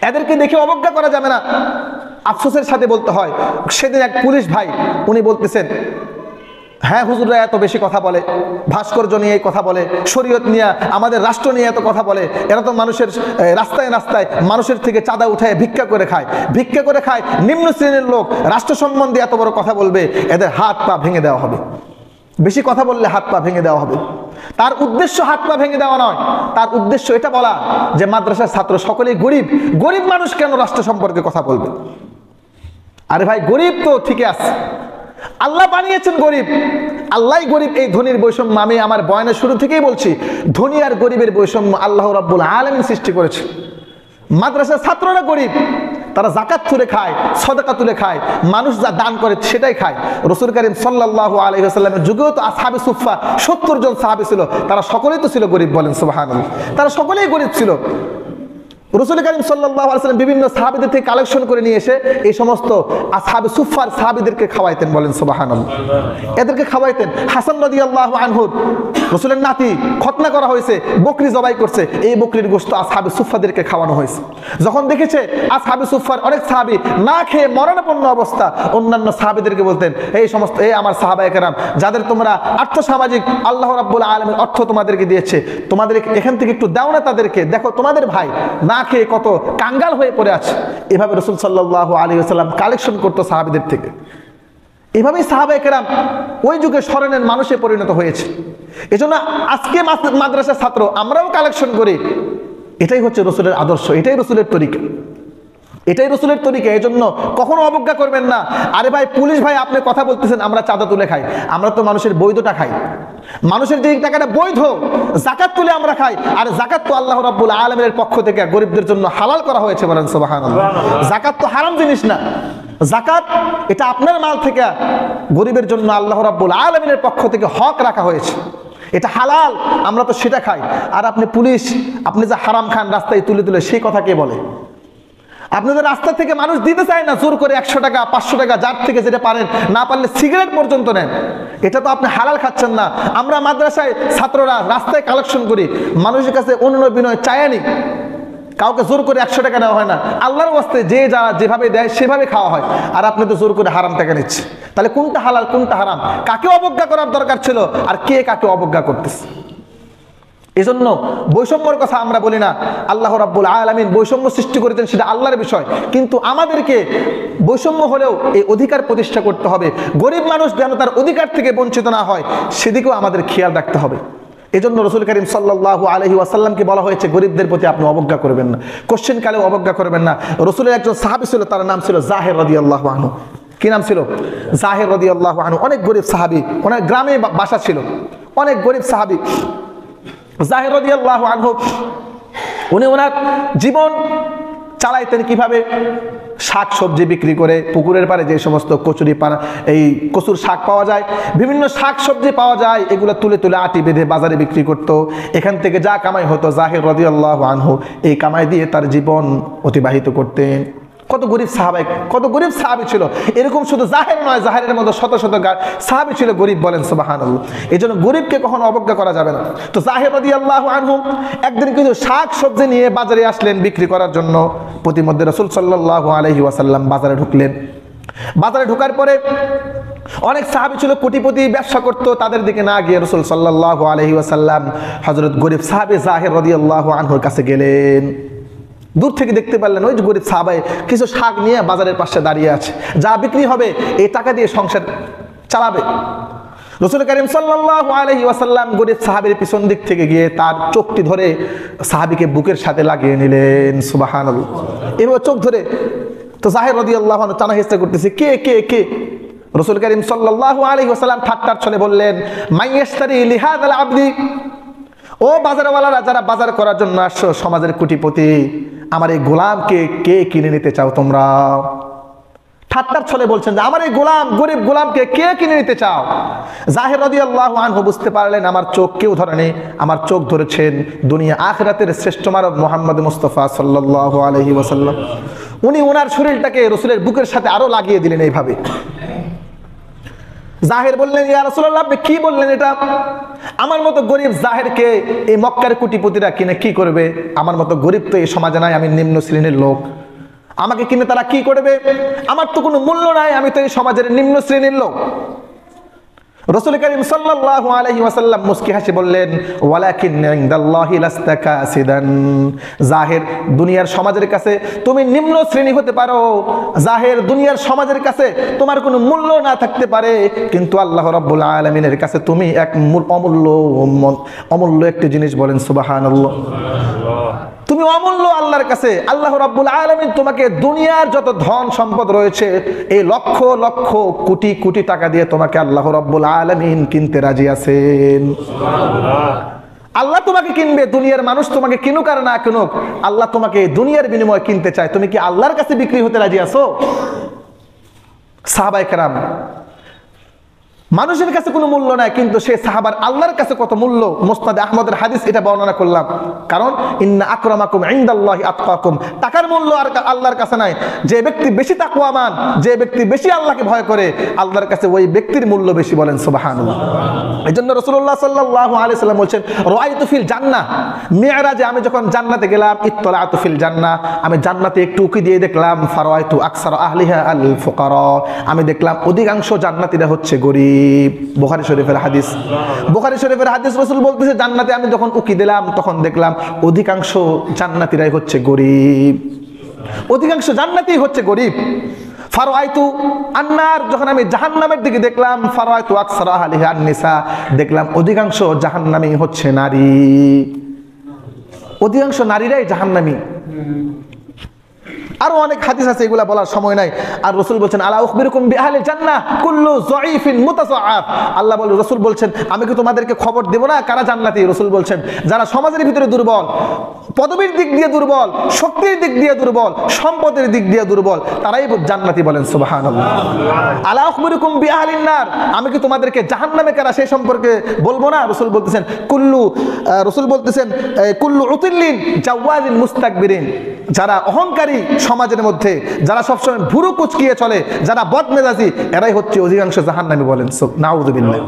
A: এদেরকে দেখে অবজ্ঞা করা যাবে না। আফসোসের সাথে বলতে হয়, সেদিন এক পুলিশ ভাই উনি বলতেছেন, হ্যাঁ হুজুররা এত বেশি কথা বলে, ভাস্কর্য নিয়ে কথা বলে, শরীয়ত নিয়ে, আমাদের রাষ্ট্র নিয়ে এত কথা বলে, এরা তো মানুষের রাস্তায় রাস্তায় মানুষের থেকে চাঁদা উঠায় ভিক্ষা করে খায়, নিম্ন শ্রেণীর লোক রাষ্ট্র সম্বন্ধে এত বড় কথা বলবে, এদের হাত পা ভেঙে দেওয়া হবে। বেশি কথা বললে হাত পা ভেঙে দেওয়া হবে। তার উদ্দেশ্য হাত পা ভেঙে দেওয়া নয়, তার উদ্দেশ্য এটা বলা যে মাদ্রাসার ছাত্র সকলেই গরিব, গরিব মানুষ কেন রাষ্ট্র সম্পর্কে কথা বলবে? আরে ভাই, গরিব তো ঠিকই আছে, আল্লাহ বানিয়েছেন গরিব, আল্লাহই গরিব। এই ধনীর বৈষম্য আমি আমার বয়ানের শুরু থেকেই বলছি, ধনী আর গরিবের বৈষম্য আল্লাহ রাব্বুল আলামিন সৃষ্টি করেছে। মাদ্রাসার ছাত্ররা গরিব, তারা যাকাত তুলে খায়, সদকা তুলে খায়, মানুষ যা দান করে সেটাই খায়। রাসূল কারীম সাল্লাল্লাহু আলাইহি ওয়াসাল্লামের যুগেও তো আসহাবে সুফা 70 জন সাহাবী ছিল, তারা সকলেই তো ছিল গরিব, বলেন সুবহানাল্লাহ। তারা সকলেই গরিব ছিল। রাসূল কারীম সাল্লাল্লাহু আলাইহি ওয়াসাল্লাম বিভিন্ন সাহাবীদের থেকে কালেকশন করে নিয়ে এসে এই সমস্ত আসহাবে সুফার সাহাবীদেরকে খাওয়াইতেন, বলেন সুবহানাল্লাহ। এদেরকে খাওয়াইতেন। হাসান রাদিয়াল্লাহু আনহু, রাসূলের নাতি, খতনা করা হয়েছে, বকরি জবাই করছে, এই বকরির গোশত আসহাবে সুফাদেরকে খাওয়ানো হয়েছে। যখন দেখেছে আসহাবে সুফার অনেক সাহাবী না খেয়ে মরণাপন্ন অবস্থা, অন্যান্য সাহাবীদেরকে বলতেন, এই সমস্ত আমার সাহাবায়ে কেরাম, যাদের তোমরা আর্থসামাজিক আল্লাহ রাব্বুল আলামিন অর্থ তোমাদেরকে দিয়েছে, তোমাদের এখান থেকে একটু দাও না তাদেরকে, দেখো তোমাদের ভাই না খেয়ে কত কাঙ্গাল হয়ে পড়ে আছে। এভাবে রাসূল সাল্লাল্লাহু আলাইহি ওয়াসাল্লাম কালেকশন করতো সাহাবীদের থেকে। এভাবেই সাহাবায়ে কেরাম ওই যুগে স্মরণের মানুষে পরিণত হয়েছে। এজন্য আজকে মাদ্রাসার ছাত্র আমরাও কালেকশন করি। এটাই হচ্ছে রাসূলের আদর্শ, এটাই রাসূলের তরিকা, এটাই রাসূলের তরিকা। এজন্য কখনো অবজ্ঞা করবেন না। আরে ভাই, পুলিশ ভাই, আপনি কথা বলতেছেন আমরা চাঁদা তুলে খাই, আমরা তো মানুষের বৈধটা খাই। মানুষের যে টাকাটা বৈধ, যাকাত তুলে আমরা খাই। আর যাকাত তো আল্লাহ রাব্বুল আলামিনের পক্ষ থেকে গরিবদের জন্য হালাল করা হয়েছে, বলেন সুবহানাল্লাহ। যাকাত তো হারাম জিনিস না। যাকাত এটা আপনার মাল থেকে গরিবের জন্য আল্লাহ রাব্বুল আলামিনের পক্ষ থেকে হক রাখা হয়েছে, এটা হালাল, আমরা তো সেটা খাই। আর আপনি পুলিশ, আপনি যে হারাম খান রাস্তায় তুলে তুলে, সেই কথা কে বলে? আপনাদের রাস্তা থেকে মানুষ দিতে চায় না, জোর করে 100 টাকা 500 টাকা, যার থেকে যেটা পারেন, না পারলে সিগারেট পর্যন্ত নেন। এটা তো আপনি হালাল খাচ্ছেন না। আমরা মাদ্রাসায় ছাত্ররা রাস্তায় কালেকশন করি, মানুষের কাছে অনুনয় বিনয় চায়নি, কাউকে জোর করে 100 টাকা নেওয়া হয় না। আল্লাহর ওয়াস্তে যে যারা যেভাবে দেয় সেভাবে খাওয়া হয়। আর আপনি তো জোর করে হারাম টাকা নিচ্ছে। তাহলে কোনটা হালাল কোনটা হারাম? কাকে অবজ্ঞা করার দরকার ছিল আর কে কাকে অবজ্ঞা করতেছে? এজন্য বৈষম্যর কথা আমরা বলি না। আল্লাহ রাব্বুল আলামিন বৈষম্য সৃষ্টি করেছেন, সেটা আল্লাহর বিষয়, কিন্তু আমাদেরকে বৈষম্য হলেও এই অধিকার প্রতিষ্ঠা করতে হবে। গরিব মানুষ যেন তার অধিকার থেকে বঞ্চিত না হয়, সেদিকেও আমাদের খেয়াল রাখতে হবে। এজন্য রাসূল কারীম সাল্লাল্লাহু আলাইহি ওয়াসাল্লামকে বলা হয়েছে গরিবদের প্রতি আপনি অবজ্ঞা করবেন না, কোশ্চেন কালেও অবজ্ঞা করবেন না। রাসূলের একজন সাহাবী ছিল, তার নাম ছিল জাহির রাদিয়াল্লাহু আনহু। কি নাম ছিল? জাহির রাদিয়াল্লাহু আনহু। অনেক গরিব সাহাবী, ওনার গ্রামে বাসা ছিল, অনেক গরিব সাহাবী। জাহির রাদিয়াল্লাহু আনহু উনি ওনার জীবন চালাইতেন কিভাবে? শাক সবজি বিক্রি করে, পুকুরের পাড়ে যে সমস্ত কচুরি পানা এই কচুর শাক পাওয়া যায়, বিভিন্ন শাক সবজি পাওয়া যায়, এগুলো তুলে তুলে আটি বেঁধে বাজারে বিক্রি করত। এখান থেকে যা কামাই হতো জাহির রাদিয়াল্লাহু আনহু এই কামাই দিয়ে তার জীবন অতিবাহিত করতেন। কত গরিব সাহাবাই, কত গরিব সাহাবী ছিল। এরকম শুধু জাহের নয়, জাহেরের মধ্যে শত শত সাহাবী ছিল গরিব, বলেন সুবহানাল্লাহ। এই জন্য গরিবকে কখনো অবজ্ঞা করা যাবে না। তো জাহের রাদিয়াল্লাহু আনহু একদিন কিছু শাক সবজি নিয়ে বাজারে আসলেন বিক্রি করার জন্য। প্রতিমধ্যে রাসূল সাল্লাল্লাহু আলাইহি ওয়াসাল্লাম বাজারে ঢুকলেন। বাজারে ঢোকার পরে অনেক সাহাবী ছিল কোটিপতি, ব্যবসা করতো, তাদের দিকে না গিয়ে রাসূল সাল্লাল্লাহু আলাইহি ওয়াসাল্লাম হযরত গরিব সাহাবী জাহির রাদিয়াল্লাহু আনহুর কাছে গেলেন। দূর থেকে দেখতে পারলেন ওই যে গরিব সাহাবাই কিছু শাক নিয়ে বাজারের পাশে দাঁড়িয়ে আছে, যা বিক্রি হবে এই টাকা দিয়ে সংসার চালাবে। রাসূল কারীম সাল্লাল্লাহু আলাইহি ওয়াসাল্লাম গরিব সাহাবীর পিছন দিক থেকে গিয়ে তার চোখটি ধরে সাহাবীকে বুকের সাথে লাগিয়ে নিলেন। সুবহানাল্লাহ। এভাবে চোখ ধরে তো জাহির রাদিয়াল্লাহু আনহু টানা হেসে করতেছে, কে কে কে? রাসূল কারীম সাল্লাল্লাহু আলাইহি ওয়াসাল্লাম ঠাট্টার ছলে বললেন, মাইয়াশতারি লিহাযাল আবদি, ও বাজারওয়ালারা যারা বাজার করার জন্য আসছো, সমাজের কোটিপতি, আমার এই গোলামকে কে কিনে নিতে চাও তোমরা? ঠাট্টার ছলে বলছেন যে আমার এই গোলাম, গরিব গোলামকে কে কিনে নিতে চাও? জাহির রাদিয়াল্লাহু আনহু বুঝতে পারলেন আমার চোখ কেউ ধরেনি, আমার চোখ ধরেছেন দুনিয়া আখিরাতের শ্রেষ্ঠ মানব মুহাম্মদ মুস্তাফা সাল্লাল্লাহু আলাইহি ওয়াসাল্লাম। উনি ওনার শরীরটাকে রাসূলের বুকের সাথে আরো লাগিয়ে দিলেন এইভাবে। জাহির বললেন, ইয়া রাসূলুল্লাহ আপনি কি বললেন এটা? আমার মতো গরিব জাহিরকে এই মক্কার কোটিপতিরা কিনে কি করবে? আমার মতো গরিব তো এই সমাজে নাই, আমি নিম্ন শ্রেণীর লোক, আমাকে কিনে তারা কি করবে? আমার তো কোনো মূল্য নাই, আমি তো এই সমাজের নিম্ন শ্রেণীর লোক। রাসূল কারীম সাল্লাল্লাহু আলাইহি ওয়াসাল্লাম মুস্কি হাসি বললেন, ওয়ালাকিন ইনদাল্লাহি লাস্তা কাসিদান, জাহির দুনিয়ার সমাজের কাছে তুমি নিম্ন শ্রেণী হতে পারো, জাহির দুনিয়ার সমাজের কাছে তোমার কোনো মূল্য না থাকতে পারে, কিন্তু আল্লাহ রাব্বুল আলামিনের কাছে তুমি এক অমূল্য একটি জিনিস, বলেন সুবহানাল্লাহ। তুমি অমূল্য আল্লাহর কাছে। আল্লাহ রাব্বুল আলামিন তোমাকে দুনিয়ার যত ধন সম্পদ রয়েছে এই লক্ষ লক্ষ কোটি কোটি টাকা দিয়ে তোমাকে আল্লাহ রাব্বুল আলামিন কিনতে রাজি আছেন। আল্লাহ তোমাকে কিনবে, দুনিয়ার মানুষ তোমাকে কিনুক আর না কিনুক, আল্লাহ তোমাকে দুনিয়ার বিনিময়ে কিনতে চায়। তুমি কি আল্লাহর কাছে বিক্রি হতে রাজি আছো? সাহাবায়ে কেরাম মানুষের কাছে কোনো মূল্য নাই, কিন্তু সে সাহাবার আল্লাহর কাছে কত মূল্য। মুসনাদে আহমদের হাদিস এটা বর্ণনা করলাম, কারণ ইন্না আকরামাকুম ইনদাল্লাহি আতকাকুম, টাকার মূল্য আর আল্লাহর কাছে নাই। যে ব্যক্তি বেশি তাকওয়ামান, যে ব্যক্তি বেশি আল্লাহকে ভয় করে, আল্লাহর কাছে ওই ব্যক্তির মূল্য বেশি, বলেন সুবহানাল্লাহ। এজন্য রাসূলুল্লাহ সাল্লাল্লাহু আলাইহি ওয়াসাল্লাম বলেন, রাআইতু ফিল জান্নাহ, মিরাজে আমি যখন জান্নাতে গেলাম, ইত্তলাতু ফিল জান্নাহ, আমি জান্নাতে একটু উকি দিয়ে দেখলাম, ফারাআইতু আকসার আহলিহা আল ফুকারা, আমি দেখলাম অধিকাংশ জান্নাতীরা হচ্ছে গরিব। বুখারী শরীফের হাদিস, বুখারী শরীফের হাদিস। রাসূল বলতেছে জান্নাতে আমি যখন উকি দিলাম তখন দেখলাম অধিকাংশ জান্নাতীরাই হচ্ছে গরিব, অধিকাংশ জান্নাতী হচ্ছে গরিব। ফারাআইতু আন্নার, যখন আমি জাহান্নামের দিকে দেখলাম, ফারাআইতু আকসার আহলিহা আন-নিসা, দেখলাম অধিকাংশ জাহান্নামী হচ্ছে নারী, অধিকাংশ নারীরাই জাহান্নামী। আরো অনেক হাদিস আছে, এগুলা বলার সময় নাই। আর রাসূল বলছেন, আলা উখবিরুকুম বিআহলিল জান্নাহ কুল্লু যায়িফিন মুতাসাআব, আল্লাহ বলেন, রাসূল বলছেন আমি কি তোমাদেরকে খবর দেব না কারা জান্নাতি? রাসূল বলছেন যারা সমাজের ভিতরে দুর্বল, পদবীর দিক দিয়ে দুর্বল, শক্তির দিক দিয়ে দুর্বল, সম্পদের দিক দিয়ে দুর্বল, তারাই জান্নাতি, বলেন সুবহানাল্লাহ। আলা উখবিরুকুম বিআহলিন নার, আমি কি তোমাদেরকে জাহান্নামে কারা সেই সম্পর্কে বলবো না? রাসূল বলতেছেন কুল্লু উতিল্লিন জাওয়াজিন মুস্তাকবিরিন, যারা অহংকারী সমাজের মধ্যে, যারা সবসময় ভুরু কুচকিয়ে চলে, যারা বদমেজাজি, এরাই হচ্ছে অধিকাংশ জাহান্নামী, বলেন নাউযুবিল্লাহ।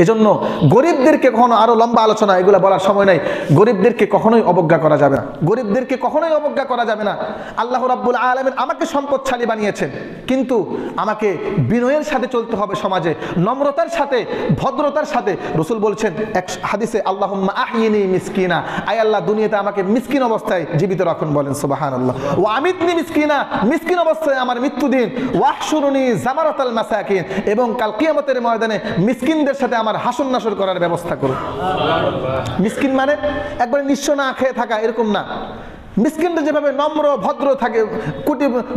A: এজন্য গরিবদেরকে কখনো, আরো লম্বা আলোচনা, এগুলো বলার সময় নাই, গরিবদেরকে কখনোই অবজ্ঞা করা যাবে না, গরিবদেরকে কখনোই অবজ্ঞা করা যাবে না। আল্লাহ রাব্বুল আলামিন আমাকে সম্পদশালী বানিয়েছেন, কিন্তু আমাকে বিনয়ের সাথে চলতে হবে সমাজে, নম্রতার সাথে, ভদ্রতার সাথে। রাসূল বলছেন এক হাদিসে, আল্লাহুম্মা আহইনি মিসকিনা, আয় আল্লাহ দুনিয়াতে আমাকে মিসকিন অবস্থায় জীবিত রাখুন, বলেন সুবহানাল্লাহ। ওয়া আমিতনি মিসকিনা, মিসকিন অবস্থায় আমার মৃত্যু দিন। ওয়াহশুরুনি জামারাতাল মাসাকিন, এবং কাল কিয়ামতের ময়দানে মিসকিনদের সাথে আমার হাসর নাসর করার ব্যবস্থা করুন। মিসকিন মানে একবারে নিঃস্ব না খেয়ে থাকা এরকম না, মিসকিনরা যেভাবে নম্র ভদ্র থাকে,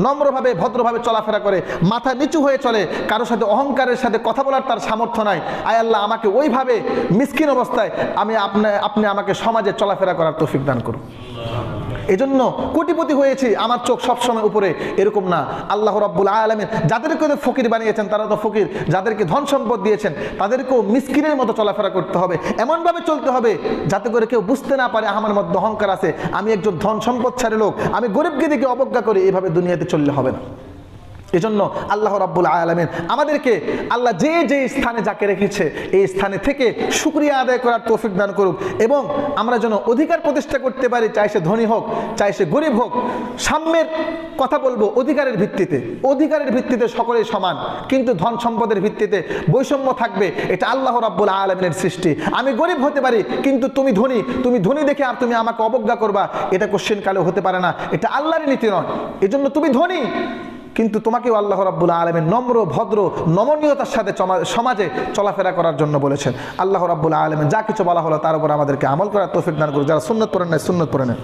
A: নম্রভাবে ভদ্রভাবে চলাফেরা করে, মাথা নিচু হয়ে চলে, কারোর সাথে অহংকারের সাথে কথা বলার তার সামর্থ্য নাই, আয় আল্লাহ আমাকে ওইভাবে মিসকিন অবস্থায় আপনি আমাকে সমাজে চলাফেরা করার তৌফিক দান করুন। এজন্য কোটিপতি হয়েছি, আমার চোখ সবসময় উপরে, এরকম না। আল্লাহ রাব্বুল আলামিন যাদেরকে ফকির বানিয়েছেন তারা তো ফকির, যাদেরকে ধন সম্পদ দিয়েছেন তাদেরকেও মিসকিনের মতো চলাফেরা করতে হবে, এমনভাবে চলতে হবে যাতে করে কেউ বুঝতে না পারে আমার মধ্যে অহংকার আছে, আমি একজন ধন সম্পদশালী লোক, আমি গরিবকে দিকে অবজ্ঞা করি, এভাবে দুনিয়াতে চললে হবে না। এজন্য আল্লাহ রাব্বুল আলামিন আমাদেরকে আল্লাহ যে যে স্থানে যাকে রেখেছে এই স্থানে থেকে শুকরিয়া আদায় করার তৌফিক দান করুক, এবং আমরা যেন অধিকার প্রতিষ্ঠা করতে পারি, চাই সে ধনী হোক চাই সে গরিব হোক। সাম্যের কথা বলবো, অধিকারের ভিত্তিতে, অধিকারের ভিত্তিতে সকলেই সমান, কিন্তু ধন সম্পদের ভিত্তিতে বৈষম্য থাকবে, এটা আল্লাহ রাব্বুল আলামিনের সৃষ্টি। আমি গরিব হতে পারি কিন্তু তুমি ধনী দেখে আর তুমি আমাকে অবজ্ঞা করবা, এটা কোশ্চেন কালেও হতে পারে না, এটা আল্লাহর নীতি নয়। এজন্য তুমি ধনী কিন্তু তোমাকেও আল্লাহ রাব্বুল আলামিন নম্র ভদ্র নমনীয়তার সাথে সমাজে চলাফেরা করার জন্য বলেছেন। আল্লাহ রাব্বুল আলামিন যা কিছু বলা হলো তার উপর আমাদেরকে আমল করার তৌফিক দান করুন। যারা সুন্নাত পড়েন না সুন্নাত পড়ে নেন।